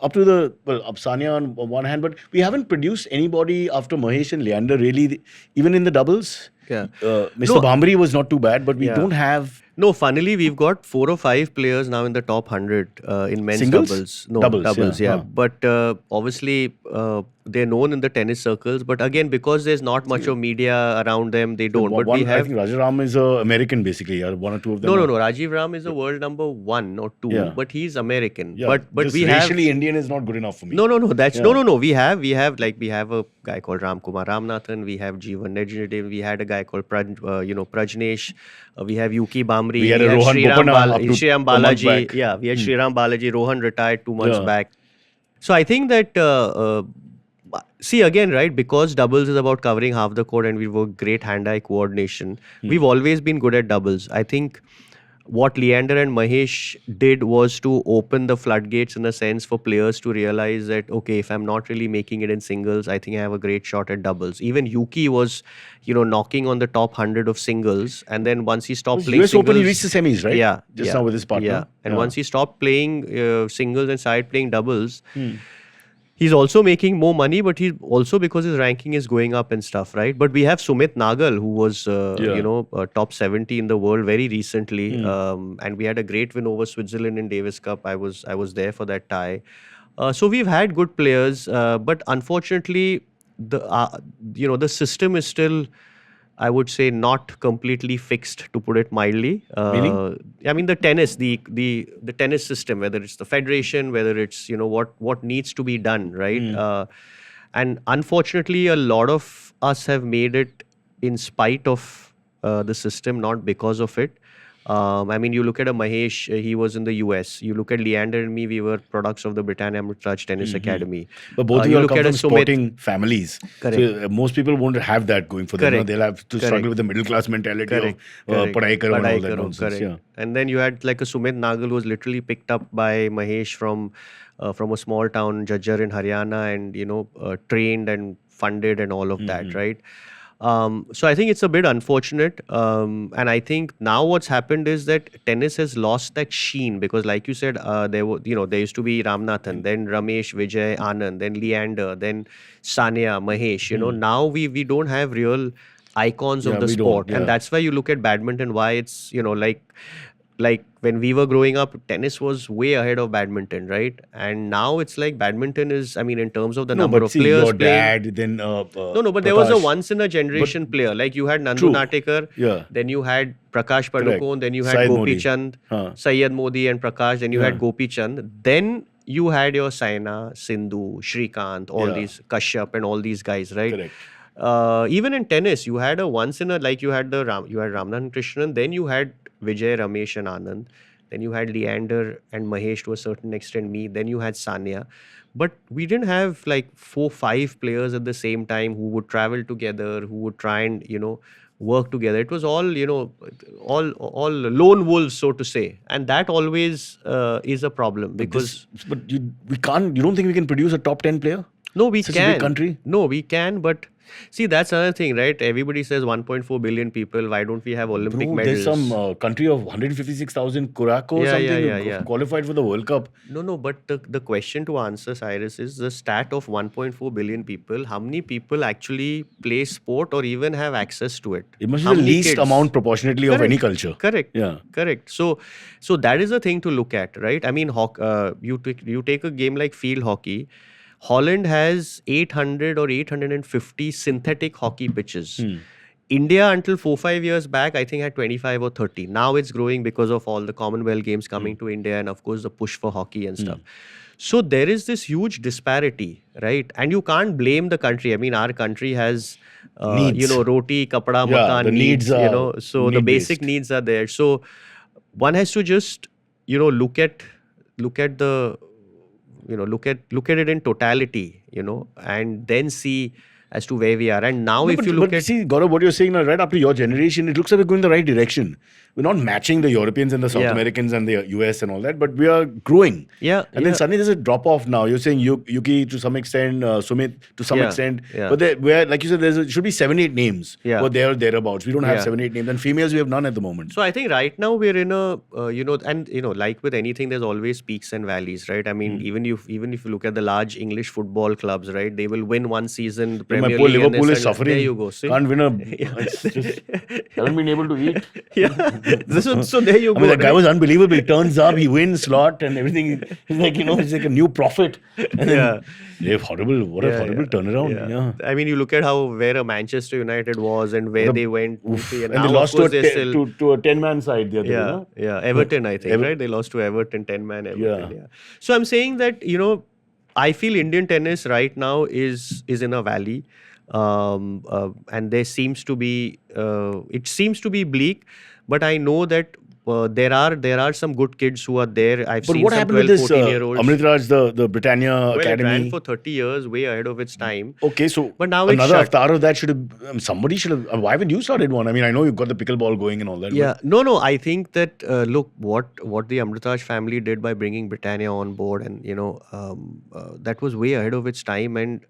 Apsania on one hand, but we haven't produced anybody after Mahesh and Leander really, even in the doubles. Yeah. Mr. No. Bhamri was not too bad, but we Yeah. don't have... No, funnily, we've got 4 or 5 players now in the top 100 in men's Singles? doubles. No, Doubles, yeah. yeah. But obviously, they're known in the tennis circles. But again, because there's not much of media around them, they don't. But we I have... think Rajaram is American, basically. One or two of them. No. Rajiv Ram is a world number 1 or 2, Yeah. but he's American. Yeah, But just we have... racially Indian is not good enough for me. No. That's Yeah. no. We have a guy called Ram Kumar Ramnathan. We have Jeevan Nejdev. We had a guy called Prajnesh. We have Yuki Bamri. We had a Rohan Bopanna up to Sriram 2 months Balaji. back. Yeah, we had Sriram Balaji. Rohan retired 2 months Yeah. back. So I think that see again, right? Because doubles is about covering half the court, and we work great hand-eye coordination. We've always been good at doubles. I think what Leander and Mahesh did was to open the floodgates in a sense for players to realize that, okay, if I'm not really making it in singles, I think I have a great shot at doubles. Even Yuki was, knocking on the top 100 of singles. And then once he stopped playing US singles... Open, he reached the semis, right? Yeah. Just now with his partner. Yeah. And Yeah. once he stopped playing singles and started playing doubles, he's also making more money, but he's also because his ranking is going up and stuff, right? But we have Sumit Nagal, who was, top 70 in the world very recently. And we had a great win over Switzerland in Davis Cup. I was there for that tie. So we've had good players, but unfortunately, the system is still, I would say, not completely fixed, to put it mildly. Meaning? I mean, the tennis, the tennis system, whether it's the federation, whether it's what needs to be done, right? And unfortunately, a lot of us have made it in spite of the system, not because of it. I mean, you look at a Mahesh, he was in the US. You look at Leander and me, we were products of the Britannia Amritraj Tennis Academy. But both of you you look come at a from Sumit. sporting families. Correct. So most people won't have that going for them. Correct. They'll have to struggle Correct. with the middle class mentality Correct. of padhai karo and all Padhai that karo, nonsense. correct. And then you had like a Sumit Nagal who was literally picked up by Mahesh from from a small town, Jajjar in Haryana, and trained and funded and all of that, right? So I think it's a bit unfortunate, and I think now what's happened is that tennis has lost that sheen because, like you said, there used to be Ramnathan, then Ramesh, Vijay, Anand, then Leander, then Sania, Mahesh. Now we don't have real icons of Yeah, the we don't. sport, and Yeah. that's why you look at badminton. Why it's like when we were growing up, tennis was way ahead of badminton, right? And now it's like badminton is, I mean, in terms of the No, number but of see, players your playing. dad, then No, but there was a Prakash. once in a generation player. Like you had Nandu True. Natekar, Yeah. then you had Prakash Correct. Padukone, then you had Syed Gopi Modi. Chand, Huh. Syed Modi and Prakash, then you had Yeah. Gopi Chand, then you had your Saina, Sindhu, Shrikant, all Yeah. these Kashyap and all these guys, right? Correct. Even in tennis, you had a once in a, like you had Ramnath Krishnan, then you had Vijay, Ramesh and Anand, then you had Leander and Mahesh to a certain extent, me, then you had Sania. But we didn't have like 4-5 players at the same time who would travel together, who would try and work together. It was all all lone wolves, so to say, and that always is a problem because We can't. You don't think we can produce a top 10 player? no, we Such can. a big country. No, we can, but see, that's another thing, right? Everybody says 1.4 billion people. Why don't we have Olympic Bro, medals? there's some country of 156,000 Kurako or Yeah, something yeah, yeah. qualified for the World Cup. No, but the question to answer, Cyrus, is the stat of 1.4 billion people. How many people actually play sport or even have access to it? It must How be the many least kids? amount proportionately of any culture. Correct. Yeah. Correct. So that is a thing to look at, right? I mean, you take a game like field hockey. Holland has 800 or 850 synthetic hockey pitches. India, until 4-5 years back, I think had 25 or 30. Now it's growing because of all the Commonwealth Games coming to India and, of course, the push for hockey and stuff. So there is this huge disparity, right? And you can't blame the country. I mean, our country has, Needs. Roti, kapda, Yeah, makan the needs are so the basic need-based. needs are there. So one has to just, look at the look at it in totality, and then see as to where we are. And now, No, if you look but at see, Gaurav, what you're saying now, right after your generation, it looks like we're going the right direction. We're not matching the Europeans and the South Yeah. Americans and the US and all that, but we are growing. Yeah, And then yeah. suddenly there's a drop off now. You're saying Yuki to some extent, Sumit to some Yeah, extent. yeah. But where, like you said, should be 7-8 names. Yeah. Or there or thereabouts. We don't have Yeah. 7-8 names. And females, we have none at the moment. So I think right now we're in a like with anything, there's always peaks and valleys, right? I mean, even if you look at the large English football clubs, right, they will win one season the My Premier poor League. and Liverpool then is suddenly- suffering. There you go. See? Can't win a. It's just, haven't been able to eat. Yeah. So there you I go. mean, that guy right? was unbelievable. He turns up, he wins slot and everything. He's like, he's like a new prophet. And then they have horrible, what a horrible turnaround. Yeah. I mean, you look at where a Manchester United was and where they went. And And now, they of lost course, to they're still. a 10-man side the other day. no? Yeah, Everton, I think, right? They lost to Everton, 10-man Everton. Yeah. Yeah. So I'm saying that, I feel Indian tennis right now is in a valley. And there seems to be, it seems to be bleak, but I know that there are some good kids who are there. I've But seen what some happened with 12, this 14-year-olds. Amritraj, the Britannia Well, it Academy? ran for 30 years, way ahead of its time. Okay, so But now it's another shut. avatar of that should have, somebody should have, why haven't you started one? I mean, I know you've got the pickleball going and all that. Yeah, no. I think that look what the Amritraj family did by bringing Britannia on board, and that was way ahead of its time. And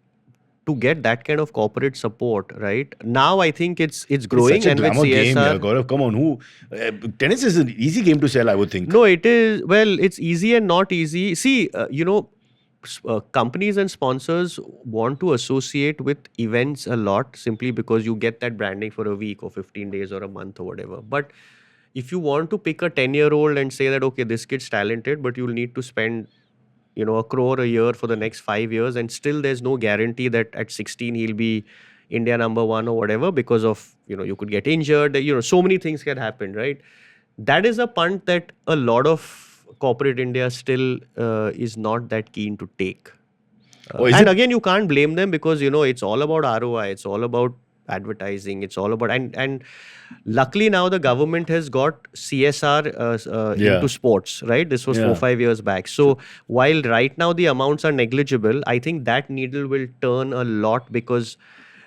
to get that kind of corporate support, right now, I think it's growing. It's such a and with glamour game, CSR, yeah, Gaurav. Come on, tennis is an easy game to sell, I would think. no, it is. Well, it's easy and not easy. See, companies and sponsors want to associate with events a lot simply because you get that branding for a week or 15 days or a month or whatever. But if you want to pick a 10-year-old and say that, okay, this kid's talented, but you'll need to spend, 1 crore a year for the next 5 years, and still there's no guarantee that at 16 he'll be India number 1 or whatever because of, you could get injured, so many things can happen, right? That is a punt that a lot of corporate India still is not that keen to take. And again, you can't blame them because, it's all about ROI, it's all about advertising, it's all about, and luckily now the government has got CSR into sports, right? This was 4-5 years back. So while right now the amounts are negligible, I think that needle will turn a lot because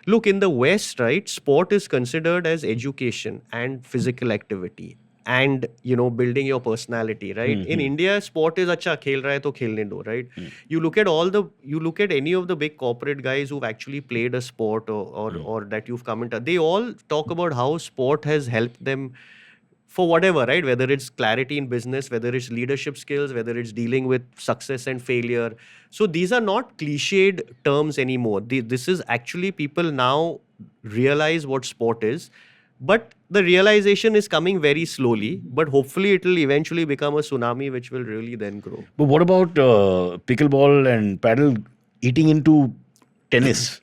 look, in the West, right, sport is considered as education and physical activity. and building your personality, right? In India, sport is acha khel raha hai to khelne do, right? You look at any of the big corporate guys who've actually played a sport or that you've come into, they all talk about how sport has helped them for whatever, right? Whether it's clarity in business, whether it's leadership skills, whether it's dealing with success and failure. So these are not cliched terms anymore. This is actually people now realize what sport is. But the realization is coming very slowly. But hopefully it will eventually become a tsunami which will really then grow. But what about pickleball and paddle eating into tennis?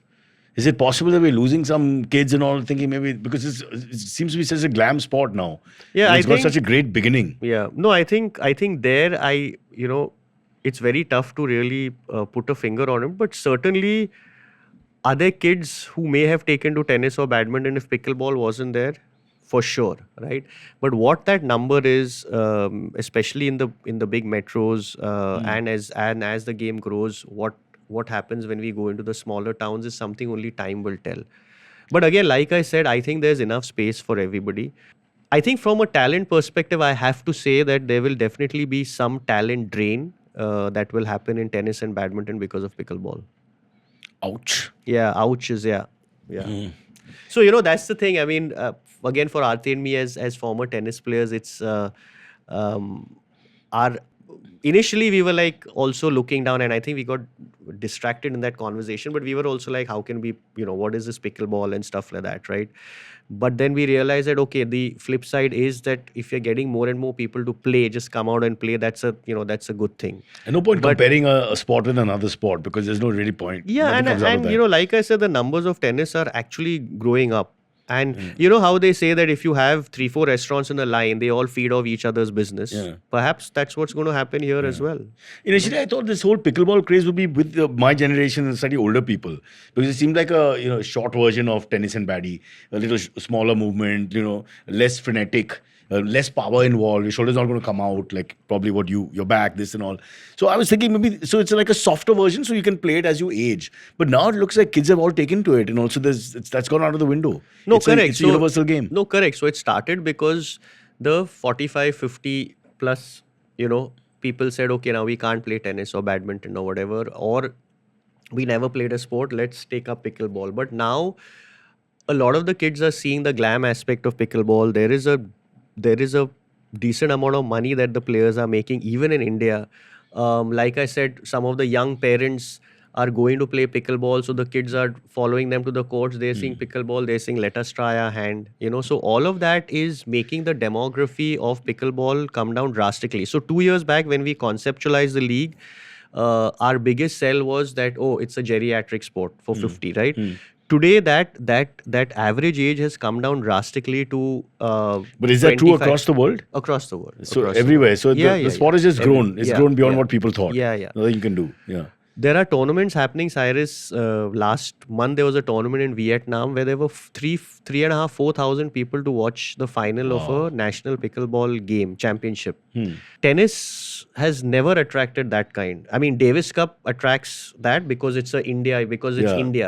Is it possible that we're losing some kids and all, thinking maybe because it seems to be such a glam sport now? Yeah, and I it's think got such a great beginning. Yeah, no, I think there it's very tough to really put a finger on it. But certainly, are there kids who may have taken to tennis or badminton if pickleball wasn't there? For sure, right? But what that number is, especially in the big metros, and as the game grows, what happens when we go into the smaller towns is something only time will tell. But again, like I said, I think there's enough space for everybody. I think from a talent perspective, I have to say that there will definitely be some talent drain that will happen in tennis and badminton because of pickleball. Ouch. Yeah, ouch is, yeah. So, that's the thing. I mean, again, for Aarti and me as former tennis players, it's our initially we were like also looking down, and I think we got distracted in that conversation, but we were also like, how can we, what is this pickleball and stuff like that, right? But then we realized that, okay, the flip side is that if you're getting more and more people to play, just come out and play, that's a good thing. And no point comparing a sport with another sport because there's no really point. Yeah, Nothing and like I said, the numbers of tennis are actually growing up. And you know how they say that if you have 3-4 restaurants in a line, they all feed off each other's business. Yeah. Perhaps that's what's going to happen here as well. Initially, I thought this whole pickleball craze would be with my generation and slightly older people because it seemed like a short version of tennis and baddie, a little smaller movement, less frenetic. Less power involved. Your shoulder's not going to come out like probably what your back, this and all. So I was thinking maybe so it's like a softer version, so you can play it as you age. But now it looks like kids have all taken to it, and also that's gone out of the window. No, it's correct. It's a universal game. No, correct. So it started because the 45, 50 plus, people said, okay, now we can't play tennis or badminton or whatever, or we never played a sport. Let's take up pickleball. But now a lot of the kids are seeing the glam aspect of pickleball. There is a decent amount of money that the players are making, even in India. Like I said, some of the young parents are going to play pickleball, so the kids are following them to the courts. They're seeing pickleball, they're saying, let us try our hand. So all of that is making the demography of pickleball come down drastically. So 2 years back, when we conceptualized the league, our biggest sell was that, it's a geriatric sport for 50, right? Today, that average age has come down drastically to. But is that true across the world? Across the world. So everywhere. So the sport has just grown. It's grown beyond what people thought. Yeah. Nothing you can do. Yeah. There are tournaments happening, Cyrus. Last month there was a tournament in Vietnam where there were 4,000 people to watch the final of a national pickleball game championship. Tennis has never attracted that kind. I mean, Davis Cup attracts that because it's India,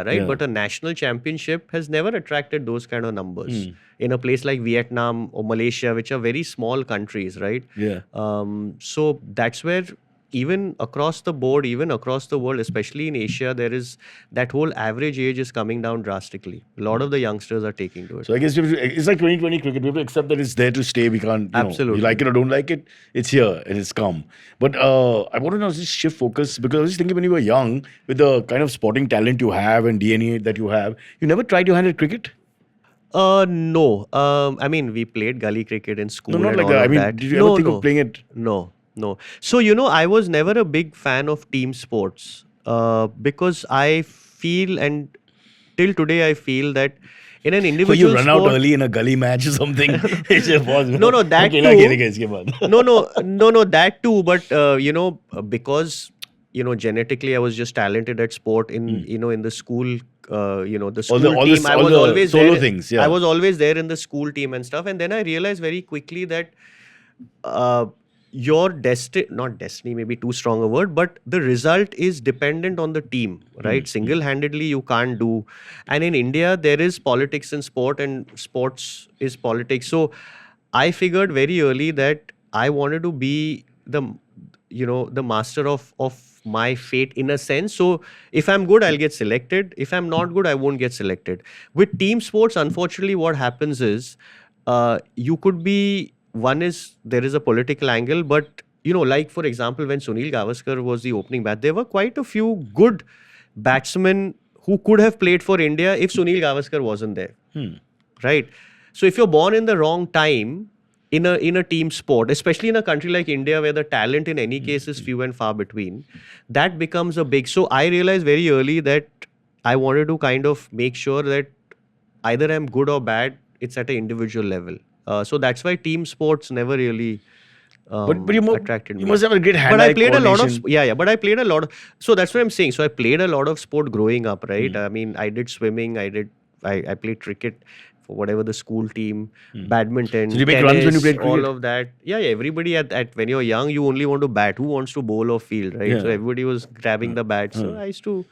right? Yeah. But a national championship has never attracted those kind of numbers in a place like Vietnam or Malaysia, which are very small countries, right? Yeah. So that's where even across the board, even across the world, especially in Asia, there is that whole average age is coming down drastically. A lot of the youngsters are taking to it. So I guess it's like 2020 cricket. We have to accept that it's there to stay. We can't, Absolutely. You like it or don't like it, it's here and it's come. But I want to now just shift focus because I was just thinking when you were young, with the kind of sporting talent you have and DNA that you have, you never tried your hand at cricket? No. I mean, we played gully cricket in school. No, not and like all that. of that. Did you ever think of playing it? No. So, I was never a big fan of team sports because I feel, and till today I feel that in an individual So you run sport, out early in a gully match or something? It's just possible. No, that too. No, that too. But, because, genetically I was just talented at sport in the school, the school team. I was always solo there. Things, yeah. I was always there in the school team and stuff. And then I realized very quickly that your not destiny, maybe too strong a word, but the result is dependent on the team, right? Single-handedly you can't do. And in India, there is politics in sport and sports is politics. So I figured very early that I wanted to be the master of my fate in a sense. So if I'm good, I'll get selected. If I'm not good, I won't get selected. With team sports, unfortunately, what happens is you could be one is there is a political angle, but like for example, when Sunil Gavaskar was the opening bat, there were quite a few good batsmen who could have played for India if Sunil Gavaskar wasn't there. Right? So if you're born in the wrong time in a team sport, especially in a country like India where the talent in any case is few and far between, that becomes a big. So I realized very early that I wanted to kind of make sure that either I'm good or bad, it's at an individual level. So that's why team sports never really But you, attracted me. you must have a great hand. But I played a lot of But I played a lot of. So that's what I'm saying. So I played a lot of sport growing up, right? I mean, I did swimming. I played cricket for whatever the school team, badminton. So you make tennis, runs when you played cricket? all of that. Yeah. Everybody at when you're young, you only want to bat. Who wants to bowl or field, right? So everybody was grabbing the bat. So I used to,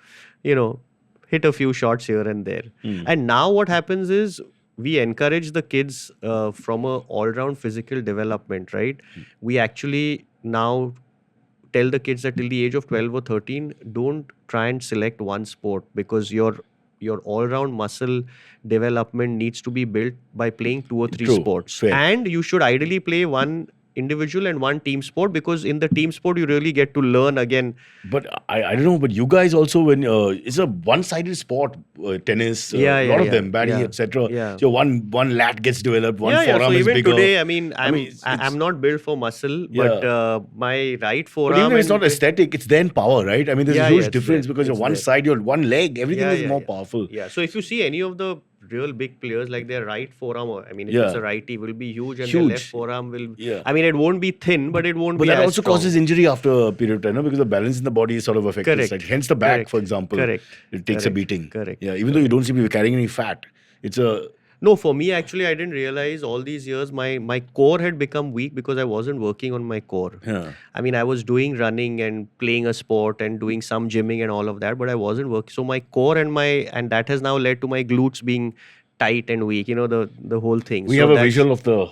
hit a few shots here and there. And now what happens is, we encourage the kids from a all-round physical development, right? We actually now tell the kids that till the age of 12 or 13, don't try and select one sport, because your all-round muscle development needs to be built by playing 2 or 3 True. sports. Fair. And you should ideally play one individual and one team sport, because in the team sport you really get to learn again. But I don't know, but you guys also, when it's a one-sided sport, tennis, a lot of them, baddie, etc. Yeah. So one lat gets developed, one So forearm is even bigger. today, I mean, it's- I'm not built for muscle, but my right But forearm. even if it's and not aesthetic, it's then power, right? I mean, there's a huge it's difference there. because your It's one there. side, your one leg, everything is more Yeah. powerful. Yeah. So if you see any of the real big players, like their right forearm, I mean, if Yeah. it's a righty, will be huge, and Huge. their left forearm will. Yeah. I mean, it won't be thin, but it won't But be that as also strong. causes injury after a period of time, no? Because the balance in the body is sort of affected. Correct. Like, hence the back, Correct. for example. Correct. It takes a Correct. beating. Correct. Yeah, even though you don't seem to be carrying any fat. It's a... No, for me, actually, I didn't realize all these years my core had become weak because I wasn't working on my core. Yeah. I mean, I was doing running and playing a sport and doing some gymming and all of that, but I wasn't working. So my core and that has now led to my glutes being tight and weak. The whole thing. We So have a that's- visual of the...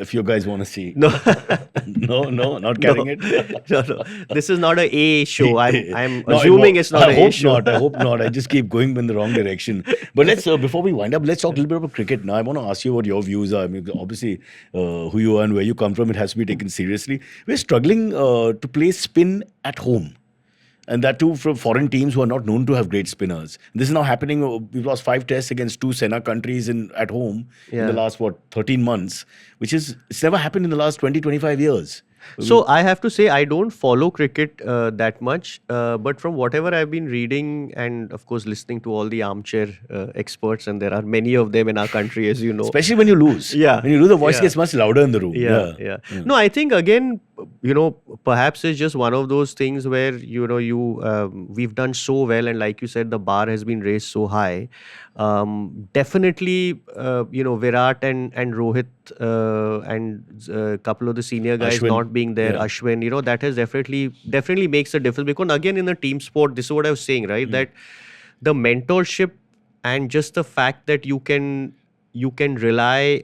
if you guys want to see. No. No, not carrying it. No. This is not a A show. I'm No, assuming it's not I a hope A show. not. I hope not. I just keep going in the wrong direction. But let's before we wind up, let's talk a little bit about cricket now. I want to ask you what your views are. I mean, obviously, who you are and where you come from, it has to be taken seriously. We're struggling to play spin at home. And that too from foreign teams who are not known to have great spinners. This is now happening. We've lost 5 tests against 2 Sena countries at home in the last, 13 months, it's never happened in the last 20, 25 years. So I have to say I don't follow cricket that much, but from whatever I've been reading and of course listening to all the armchair experts, and there are many of them in our country, as you know. Especially when you lose. Yeah. When you lose, the voice Yeah. gets much louder in the room. Yeah. No, I think again, perhaps it's just one of those things where we've done so well, and like you said, the bar has been raised so high. Definitely, Virat and Rohit and a couple of the senior guys Ashwin. not being there, Yeah. Ashwin, that has definitely makes a difference, because again, in a team sport, this is what I was saying, right? That the mentorship and just the fact that you can rely,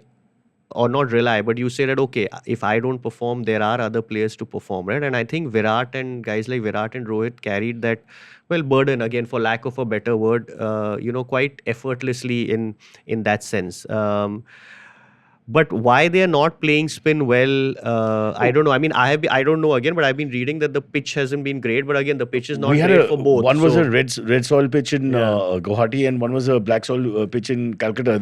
or not rely, but you say that, okay, if I don't perform, there are other players to perform, right? And I think Virat and guys like Virat and Rohit carried that, burden, again, for lack of a better word, quite effortlessly in that sense. But why they are not playing spin well, I don't know. I mean, I don't know again, but I've been reading that the pitch hasn't been great. But again, the pitch is not We had great for both. one was so- a red soil pitch in Guwahati, and one was a black soil pitch in Calcutta.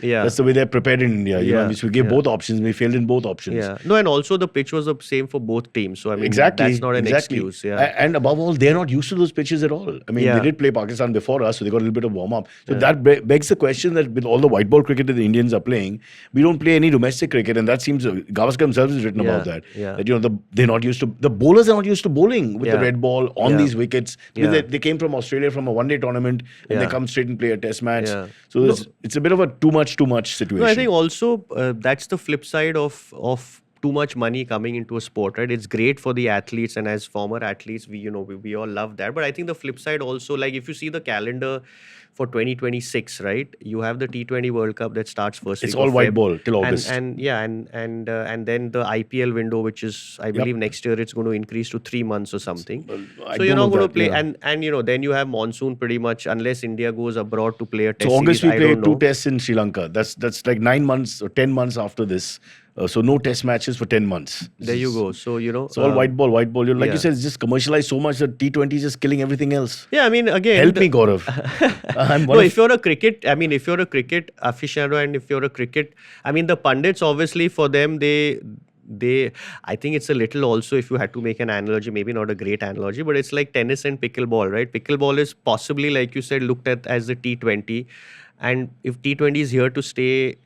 That's the way they're prepared in India. You know, Yeah. we gave both options. We failed in both options. Yeah. No, and also the pitch was the same for both teams. So I mean, Exactly. that's not an excuse. Yeah. And above all, they're not used to those pitches at all. I mean, Yeah. they did play Pakistan before us, so they got a little bit of warm up. So that begs the question that with all the white ball cricket that the Indians are playing, we don't play any domestic cricket, and that seems Gavaskar himself has written about that. Yeah. That they're not used to, the bowlers are not used to bowling with the Yeah. red ball on Yeah. these wickets. Because Yeah. they came from Australia from a one-day tournament, and they Yeah. come straight and play a test match. Yeah. So it's a bit of a too much situation. No, I think also that's the flip side of too much money coming into a sport, right? It's great for the athletes, and as former athletes, we all love that. But I think the flip side also, like if you see the calendar, for 2026, right? You have the T20 World Cup that starts first It's week all of white Feb. ball till August. And then the IPL window, which is, I believe, next year it's going to increase to 3 months or something. I So you're don't not know going to that, play, yeah. and then you have monsoon pretty much, unless India goes abroad to play a test So August series. we I play don't two know. tests in Sri Lanka. That's like 9 months or 10 months after this. So no test matches for 10 months. There you go. So It's all white ball, white ball. Like you yeah. said, it's just commercialized so much that T20 is just killing everything else. Yeah, I mean, again, Help me, Gaurav. I'm one no, of- if you're a cricket, I mean, if you're a cricket aficionado, and if you're a cricket, I mean, the pundits, obviously, for them, I think it's a little also, if you had to make an analogy, maybe not a great analogy, but it's like tennis and pickleball, right? Pickleball is possibly, like you said, looked at as the T20. And if T20 is here to stay,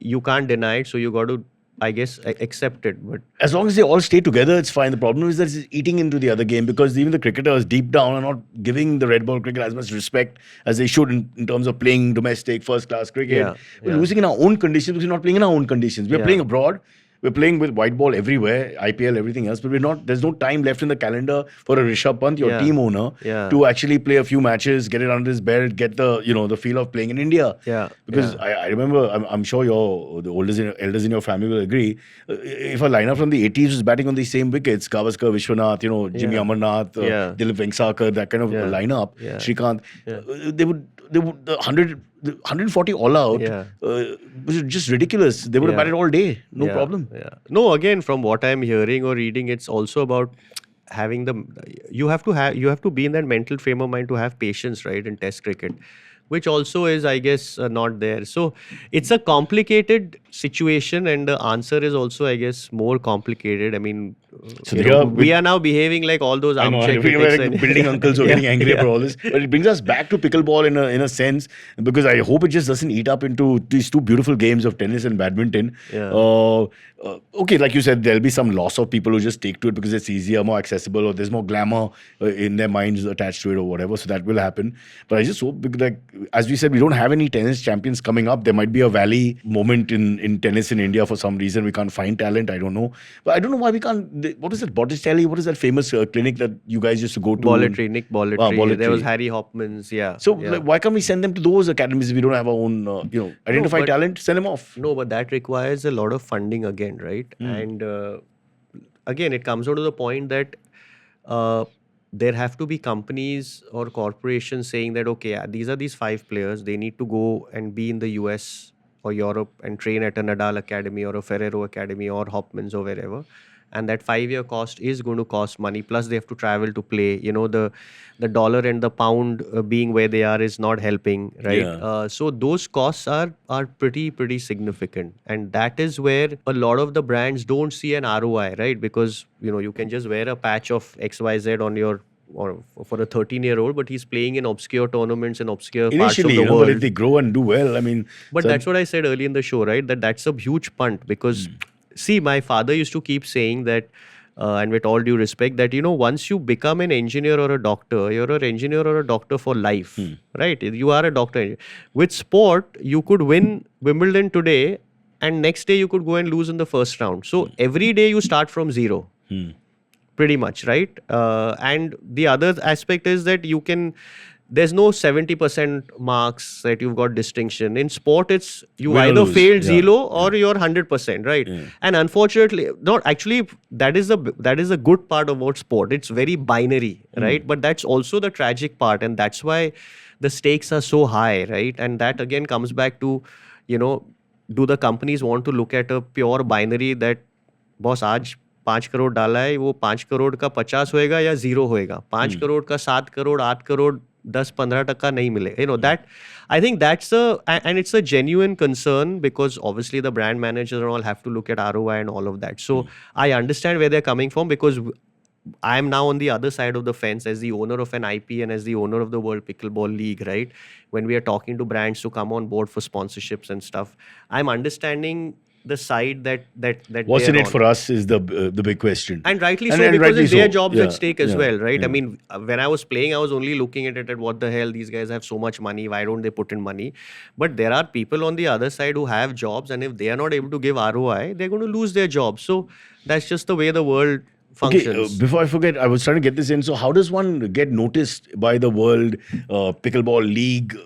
you can't deny it. So you got to, I guess, accept it. But As long as they all stay together, it's fine. The problem is that it's eating into the other game because even the cricketers deep down are not giving the red ball cricket as much respect as they should in terms of playing domestic, first class cricket. Yeah, We're yeah. losing in our own conditions because we're not playing in our own conditions. We're Yeah. playing abroad. We're playing with white ball everywhere, IPL, everything else, but there's no time left in the calendar for a Rishabh Pant, your Yeah. team owner, Yeah. to actually play a few matches, get it under his belt, get the feel of playing in India. Yeah, Because yeah. I remember, I'm sure the elders in your family will agree. If a lineup from the 80s was batting on the same wickets, Gavaskar, Vishwanath, Jimmy Yeah. Amarnath, Yeah. Dilip Vengsarkar, that kind of Yeah. lineup, Yeah. Srikanth, Yeah. they would the 140 all out Yeah. was just ridiculous. They would have Yeah. batted all day, no Yeah, problem. Yeah. No, again, from what I'm hearing or reading, it's also about having you have to be in that mental frame of mind to have patience, right, in Test cricket, which also is, I guess, not there. So it's a complicated situation, and the answer is also, I guess, more complicated. I mean, So there we are now behaving like all those I know, armchair we're critics. like and- building uncles who are Yeah, getting angry yeah. about all this. But it brings us back to pickleball in a sense, because I hope it just doesn't eat up into these two beautiful games of tennis and badminton. Yeah. Okay, like you said, there'll be some loss of people who just take to it because it's easier, more accessible, or there's more glamour in their minds attached to it or whatever. So that will happen. But I just hope, because, like, as we said, we don't have any tennis champions coming up. There might be a valley moment in tennis in India for some reason. We can't find talent. I don't know. But I don't know why we can't. What is it? Botticelli? What is that famous clinic that you guys used to go to? Bolletry, Nick Bolletry. Bolletry. There was Harry Hopkins. Yeah. So yeah. like, why can't we send them to those academies if we don't have our own, identify but- talent, send them off? No, but that requires a lot of funding again, right? And again, it comes down to the point that there have to be companies or corporations saying that, okay, these are these 5 players. They need to go and be in the US or Europe and train at a Nadal Academy or a Ferrero Academy or Hopkins or wherever. And that 5-year cost is going to cost money. Plus, they have to travel to play. The dollar and the pound being where they are is not helping, right? Yeah. So those costs are pretty significant, and that is where a lot of the brands don't see an ROI, right? Because you can just wear a patch of XYZ on your, or for a 13-year-old, but he's playing in obscure tournaments in obscure parts of Initially, the world. but if they grow and do well, I mean. But so- that's what I said early in the show, right? That's a huge punt because, see, my father used to keep saying that, and with all due respect, that, once you become an engineer or a doctor, you're an engineer or a doctor for life, right? You are a doctor. With sport, you could win Wimbledon today, and next day you could go and lose in the first round. So every day you start from zero. Pretty much, right? And the other aspect is that there's no 70% marks that you've got distinction. In sport, it's you Win or either lose. failed Yeah. 0 or you're 100%, right? And unfortunately, not actually, that is a good part about sport. It's very binary, right? But that's also the tragic part, and that's why the stakes are so high, right? And that again comes back to, do the companies want to look at a pure binary that, boss, आज 5 करोड़ डाला है, वो 5 करोड़ का 50 होएगा या 0 होएगा, 5 करोड़ का 7 करोड़ 8 करोड़ 10-15% नहीं मिले. That, I think that's and it's a genuine concern, because obviously the brand managers and all have to look at ROI and all of that. So I understand where they're coming from, because I am now on the other side of the fence as the owner of an IP and as the owner of the World Pickleball League, right? When we are talking to brands to come on board for sponsorships and stuff, I'm understanding the side that What's they're in it on. for us is the big question. And rightly And- so, and because rightly it's their so. jobs Yeah, at stake as yeah, well, right? yeah. I mean, when I was playing, I was only looking at it at what the hell, these guys have so much money, why don't they put in money? But there are people on the other side who have jobs, and if they are not able to give ROI, they're going to lose their jobs. So that's just the way the world Okay, functions. before I forget, I was trying to get this in. So how does one get noticed by the World Pickleball League?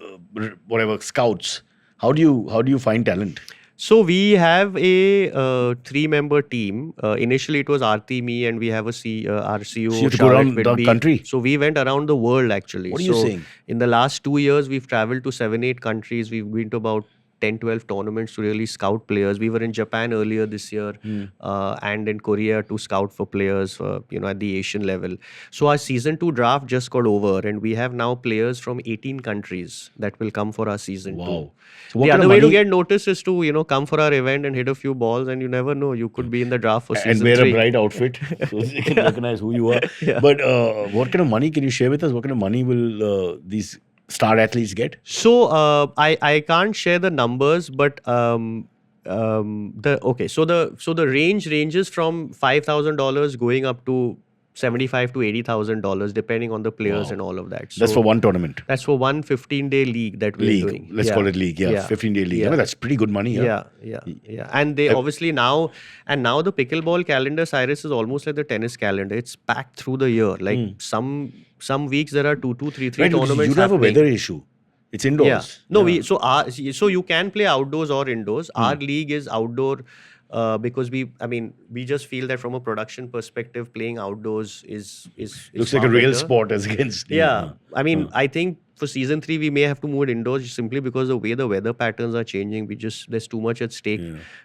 whatever scouts. How do you find talent? So we have a 3-member team. Initially, it was Aarti, me, and we have our CEO. So you have to go around the country? So we went around the world actually. What are you saying? In the last 2 years, we've traveled to 7-8 countries. We've been to about 10-12 tournaments to really scout players. We were in Japan earlier this year and in Korea to scout for players at the Asian level. So our season 2 draft just got over and we have now players from 18 countries that will come for our season 2. Wow. So The other way to get noticed is to come for our event and hit a few balls, and you never know, you could be in the draft for season 3. And wear a bright outfit so they can recognize who you are. Yeah. But what kind of money can you share with us? What kind of money will these star athletes get? So I can't share the numbers, but so the range ranges from $5,000 going up to $75,000 to $80,000 depending on the players Wow. and all of that. So That's for one tournament. That's for one 15-day league that we're doing. Let's call it league. Yeah, 15-day league. Yeah. I mean, that's pretty good money. Yeah. And they obviously now the pickleball calendar, Cyrus, is almost like the tennis calendar. It's packed through the year. Like some weeks there are two, three Right, tournaments. you don't have a happening. weather issue. It's indoors. Yeah. No, so you can play outdoors or indoors. Our league is outdoor because we just feel that from a production perspective, playing outdoors is Looks far like a real better. sport as against. Yeah. I think for season 3 we may have to move it indoors simply because the way the weather patterns are changing. There's too much at stake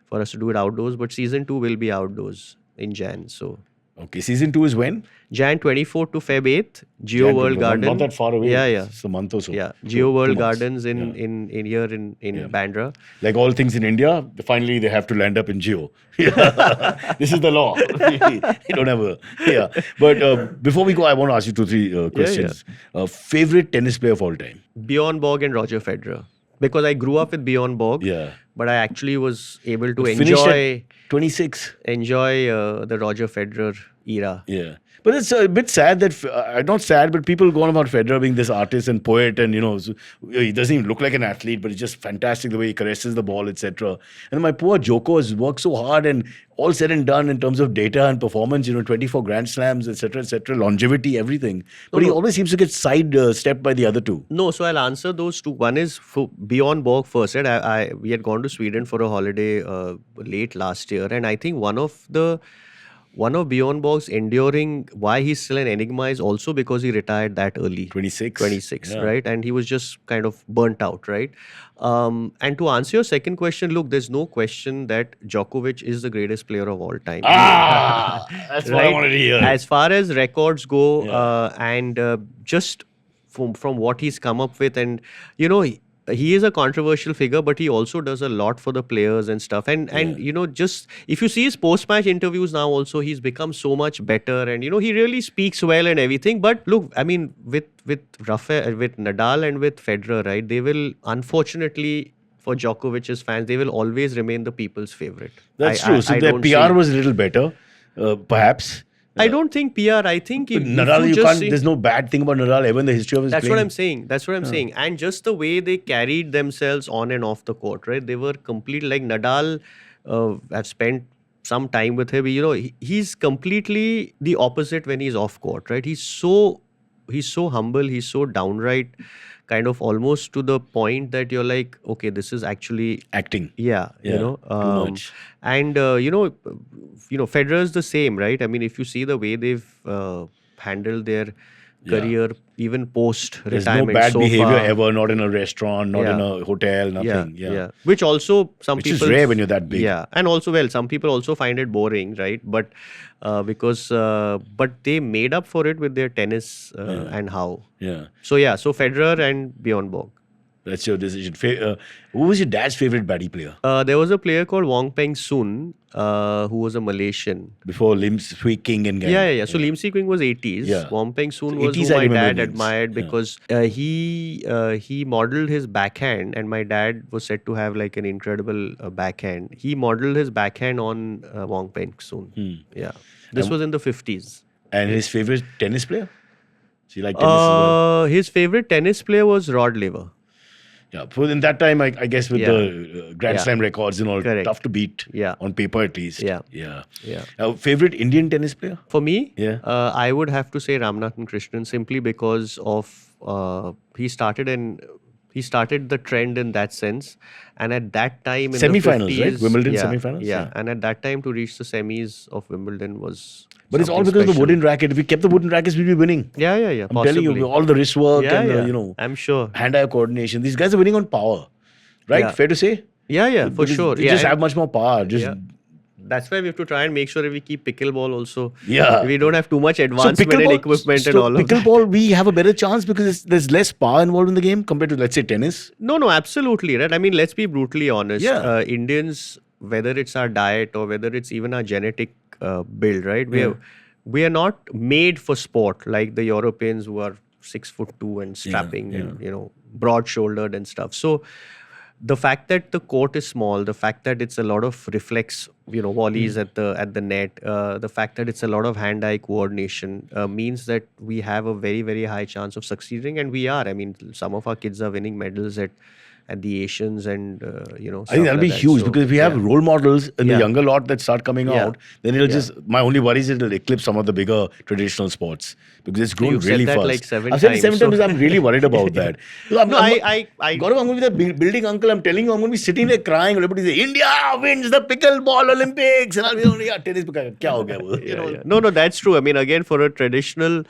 for us to do it outdoors. But season 2 will be outdoors in Jan. So Okay, season 2 is when? Jan 24th to Feb 8th, Geo Jan World 24th. Garden. Not that far away. Yeah. It's a month or so. Yeah, So, Geo 2 World months. Gardens in here in Bandra. Like all things in India, finally they have to land up in Geo. This is the law. You don't have a... Yeah. But before we go, I want to ask you 2-3 questions. Favorite tennis player of all time? Bjorn Borg and Roger Federer. Because I grew up with Bjorn Borg. Yeah. But I actually was able to Finished at 26. enjoy the Roger Federer era. Yeah. But it's a bit sad that, not sad, but people go on about Federer being this artist and poet and, so, he doesn't even look like an athlete, but he's just fantastic the way he caresses the ball, etc. And my poor Joko has worked so hard and all said and done in terms of data and performance, 24 Grand Slams, etc., longevity, everything. But he always seems to get sidestepped by the other two. No, so I'll answer those two. One is for Bjorn Borg first. Right? We had gone to Sweden for a holiday late last year, and I think one of Bjorn Borg's enduring why he's still an enigma is also because he retired that early. 26. Yeah. Right? And he was just kind of burnt out, right? And to answer your second question, look, there's no question that Djokovic is the greatest player of all time. That's what I wanted to hear. As far as records go, and just from what he's come up with, and he is a controversial figure, but he also does a lot for the players and stuff. And just if you see his post-match interviews now, also he's become so much better, and he really speaks well and everything. But look, I mean, with Nadal and with Federer, right? They will, unfortunately, for Djokovic's fans, they will always remain the people's favorite. That's true. So their PR was a little better, perhaps. I don't think PR. I think if Nadal, you can't. see, There's no bad thing about Nadal ever in the history of his That's playing. what I'm saying. And just the way they carried themselves on and off the court, right? They were completely like Nadal. I've spent some time with him. He's completely the opposite when he's off court, right? He's so humble. He's so downright, kind of almost to the point that you're like, okay, this is actually Acting. Yeah. Too much. And Federer's the same, right? I mean, if you see the way they've handled their career, even post There's retirement, no bad so behavior far. ever, not in a restaurant, not in Yeah. a hotel, nothing. Yeah. Which also Which is rare when you're that big. Yeah, and also some people also find it boring, right? But but they made up for it with their tennis and how. Yeah. So Federer and Bjorn Borg. That's your decision. Who was your dad's favorite baddie player? There was a player called Wong Peng Soon, who was a Malaysian. Before Lim Swee King and gang. Yeah. So Lim Si Kwing was 80s. Yeah. Wong Peng Soon So was 80s who I my remember dad names. admired because he modeled his backhand, and my dad was said to have like an incredible backhand. He modeled his backhand on Wong Peng Soon. Yeah. This was in the 50s. And his favorite tennis player? So you like tennis as well? His favorite tennis player was Rod Laver. Yeah. So in that time, I guess with Yeah. the Grand Yeah. Slam records and all, Correct. tough to beat. Yeah. On paper at least. Yeah. Yeah. Favorite Indian tennis player? For me, Yeah. I would have to say Ramanathan Krishnan simply because of he started He started the trend in that sense. And at that time, in Semi-finals, the 50s, right? Wimbledon yeah, semi-finals? Yeah. Yeah. And at that time, to reach the semis of Wimbledon was. But it's all something because of the special. wooden racket. If we kept the wooden rackets, we'd be winning. Yeah. I'm telling you, all the wrist work Yeah, and yeah. you know, I'm sure. hand-eye coordination. These guys are winning on power, right? Yeah. Fair to say. Yeah, for Because sure. They Yeah, just and- have much more power. Just Yeah. That's why we have to try and make sure that we keep pickleball also. Yeah. We don't have too much advancement in equipment and all of that. Pickleball, we have a better chance because there's less power involved in the game compared to, let's say, tennis. No, absolutely. Right. I mean, let's be brutally honest. Yeah. Indians, whether it's our diet or whether it's even our genetic build, right? We are not made for sport like the Europeans who are 6'2" and strapping and, you know, broad-shouldered and stuff. So the fact that the court is small, the fact that it's a lot of reflex, you know, volleys at the net, the fact that it's a lot of hand-eye coordination means that we have a very, very high chance of succeeding, and we are. I mean, some of our kids are winning medals at the Asians and you know. I think that'll be huge because if we have role models in the younger lot that start coming out, then it'll just. My only worry is it'll eclipse some of the bigger traditional sports because it's grown You've really said that fast. like 7 I've said it times, 7 times because I'm really worried about that. Gaurav, I'm going to be the building uncle. I'm telling you, I'm going to be sitting there crying. Everybody say, India wins the pickleball Olympics, and I'll be only tennis. Kya ho gaya wo? You know? No, that's true. I mean, again, for a traditional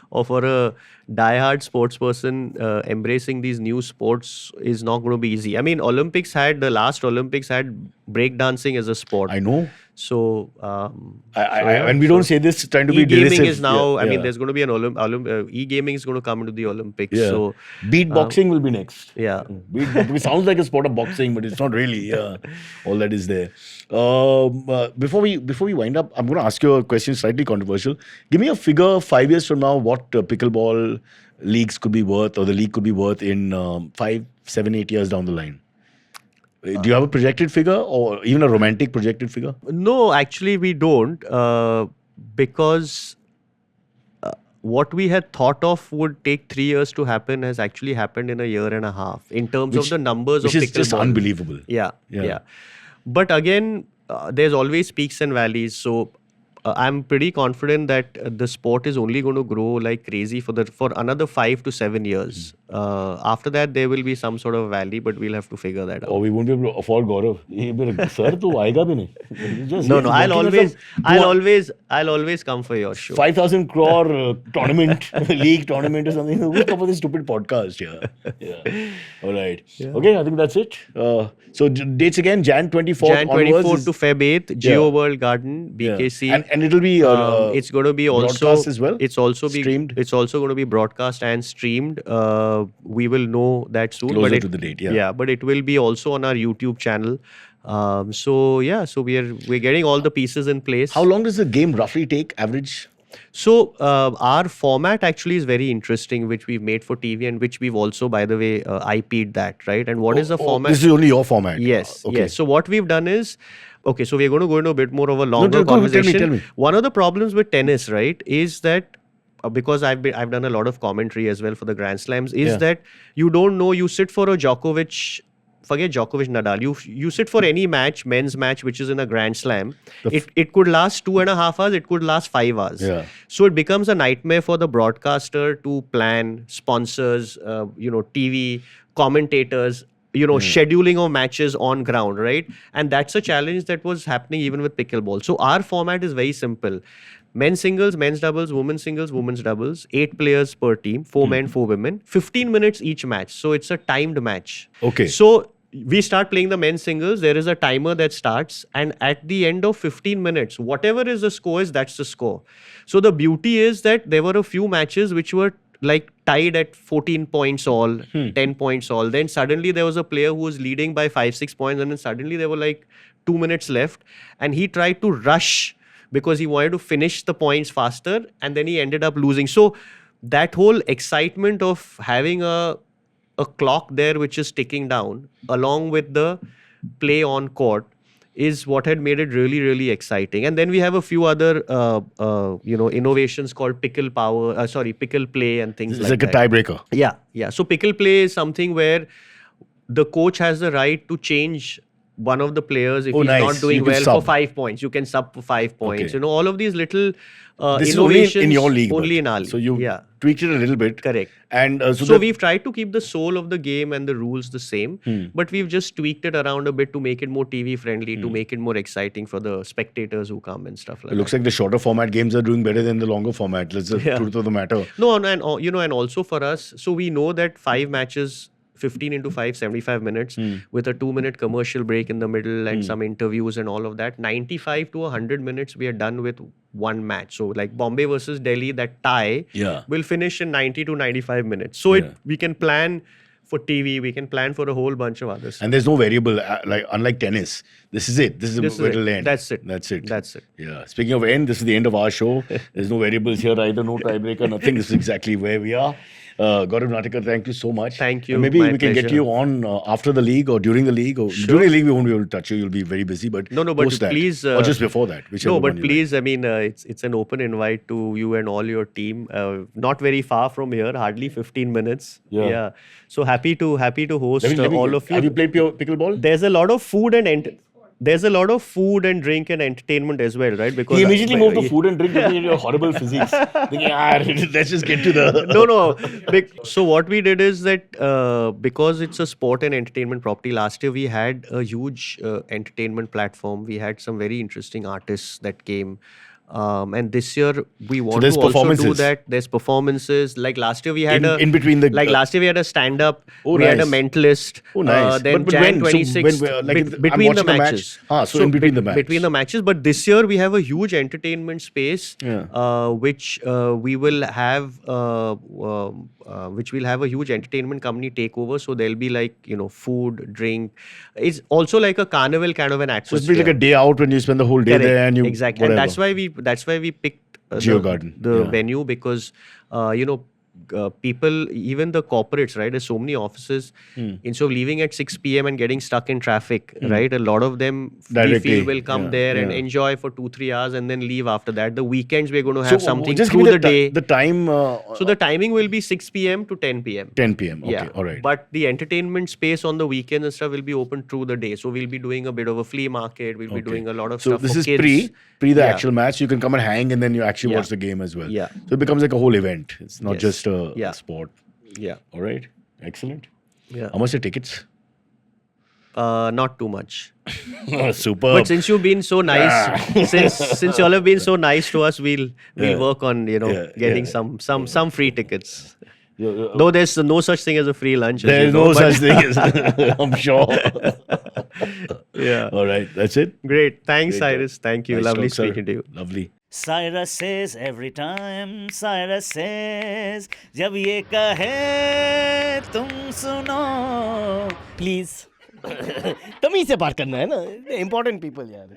or for a diehard sports person, embracing these new sports is not going to be easy. I mean, the last Olympics had breakdancing as a sport. I know. So, and we don't say this trying to be e-gaming derisive. is now, I mean, Yeah. there's going to be an e-gaming is going to come into the Olympics. Yeah. So, Beatboxing will be next. yeah. It sounds like a sport of boxing, but it's not really all that is there. Before we wind up, I'm going to ask you a question slightly controversial. Give me a figure 5 years from now what pickleball leagues could be worth or the league could be worth in 5, 7, 8 years down the line. Do you have a projected figure or even a romantic projected figure? No, actually, we don't because what we had thought of would take 3 years to happen has actually happened in a year and a half in terms of the numbers of Which is just pickleball. unbelievable. Yeah. But again, there's always peaks and valleys. So I'm pretty confident that the sport is only going to grow like crazy for another 5 to 7 years. After that, there will be some sort of valley, but we'll have to figure that out. Or we won't be able to afford Gaurav. Sir, to aayega bhi nahi. No, I'll always come for your show. 5,000 crore tournament, league tournament or something. Who's come for this stupid podcast here? Yeah. All right. Okay, I think that's it. So dates again, Jan 24th Jan 24th onwards to Feb 8th, Geo World Garden, BKC. And it'll be it's going to be also broadcast as well? It's also Streamed? It's also going to be broadcast and streamed. We will know that soon. Closer but to the date, yeah. But it will be also on our YouTube channel. So we're getting all the pieces in place. How long does the game roughly take, average? So our format actually is very interesting, which we've made for TV and which we've also, by the way, IP'd that, right? And what is the format? This is only your format. Yes. Okay. Yes. So what we've done is, okay, so we're going to go into a bit more of a longer go ahead, conversation. tell me. One of the problems with tennis, right, is that because I've done a lot of commentary as well for the Grand Slams, is that you don't know, you sit for a Djokovic, forget Djokovic, Nadal, you sit for any match, men's match, which is in a Grand Slam, it could last 2.5 hours, it could last 5 hours. Yeah. So it becomes a nightmare for the broadcaster to plan sponsors, TV, commentators, scheduling of matches on ground, right? And that's a challenge that was happening even with pickleball. So our format is very simple. Men's singles, men's doubles, women's singles, women's doubles, 8 players per team, 4 men, 4 women, 15 minutes each match. So it's a timed match. Okay. So we start playing the men's singles. There is a timer that starts, and at the end of 15 minutes, whatever is the score is, that's the score. So the beauty is that there were a few matches which were like tied at 14 points all, 10 points all. Then suddenly there was a player who was leading by 5-6 points, and then suddenly there were like 2 minutes left, and he tried to rush because he wanted to finish the points faster, and then he ended up losing. So that whole excitement of having a clock there which is ticking down along with the play on court is what had made it really, really exciting. And then we have a few other innovations called pickle play and things It's like that. like a tiebreaker. Yeah. So pickle play is something where the coach has the right to change one of the players, if Oh, he's nice. not doing You can well, sub. for 5 points, you can sub for 5 points. Okay. You know, all of these little This is only innovations. in your league. Only but- in our league. So you yeah. tweaked it a little bit. Correct. And So we've tried to keep the soul of the game and the rules the same, but we've just tweaked it around a bit to make it more TV friendly, to make it more exciting for the spectators who come and stuff like It looks that. like the shorter format games are doing better than the longer format. That's the truth of the matter. No, and you know, and also for us, so we know that 5 matches, 15 into 5, 75 minutes, with a 2-minute commercial break in the middle and some interviews and all of that. 95 to 100 minutes, we are done with one match. So like Bombay versus Delhi, that tie Yeah. will finish in 90 to 95 minutes. So we can plan for TV, we can plan for a whole bunch of others. And there's no variable, like unlike tennis. This is it. This is This is where it. it'll end. That's it. That's it. That's it. Yeah. Speaking of end, this is the end of our show. There's no variables here either, no tiebreaker, nothing. This is exactly where we are. Gaurav Natekar, thank you so much. Thank you. And maybe My we can get pleasure. you on after the league or during the league. Or during the league, we won't be able to touch you. You'll be very busy. But No, but post that, please, or just before that. Whichever No, but one you like. please, I mean, it's an open invite to you and all your team. Not very far from here, hardly 15 minutes. Yeah. So happy to host Let me- all of you. Have you played pickleball? There's a lot of food and drink and entertainment as well, right? Because He immediately moved to food and drink looking at your horrible physiques. Thinking, let's just get to the... No. So what we did is that because it's a sport and entertainment property, last year we had a huge entertainment platform. We had some very interesting artists that came. And this year we want there's to also do performances. that. There's performances. Like last year we had In between the... last year we had a stand-up. Oh, we had a nice. mentalist. Oh, nice. Then But Jan when? So 26th, when, like, I'm between the watching the match. matches. So in between the match. Between the matches. But this year we have a huge entertainment space, Yeah. which we will have, which will have a huge entertainment company take over. So there'll be like, you know, food, drink. It's also like a carnival kind of an So atmosphere. it's been like a day out when you spend the whole day Correct. there and you... Exactly. Whatever. And that's why we picked Geo Garden. the Yeah. venue, because you know, people, even the corporates, right? There's so many offices. Instead of leaving at 6 p.m. and getting stuck in traffic, right? A lot of them we Directly. feel will come Yeah, there and yeah. enjoy for 2-3 hours and then leave after that. The weekends we're going to have something just through give me the day. The time... So the timing will be 6 p.m. to 10 p.m. 10 p.m. Okay, Yeah, all right. But the entertainment space on the weekends and stuff will be open through the day. So we'll be doing a bit of a flea market. We'll be doing a lot of So stuff this for is kids. pre the Yeah. actual match. You can come and hang and then you actually Yeah. watch the game as well. Yeah. So it becomes like a whole event. It's not Yes. just a Yeah. sport. Yeah. All right. Excellent. Yeah. How much are tickets? Not too much. Superb. But since you've been so nice, since y'all have been so nice to us, we'll Yeah. work on getting yeah. some free tickets. Yeah. Though there's no such thing as a free lunch. as There you is know, no but- such thing as... I'm sure. Yeah. All right. That's it. Great. Thanks, Great. Cyrus. Thank you. Nice Lovely talk, sir. speaking to you. Lovely. Cyrus says every time, Cyrus says, जब ये कहे तुम सुनो, please तमीज से बात करना है ना इम्पोर्टेंट पीपल यार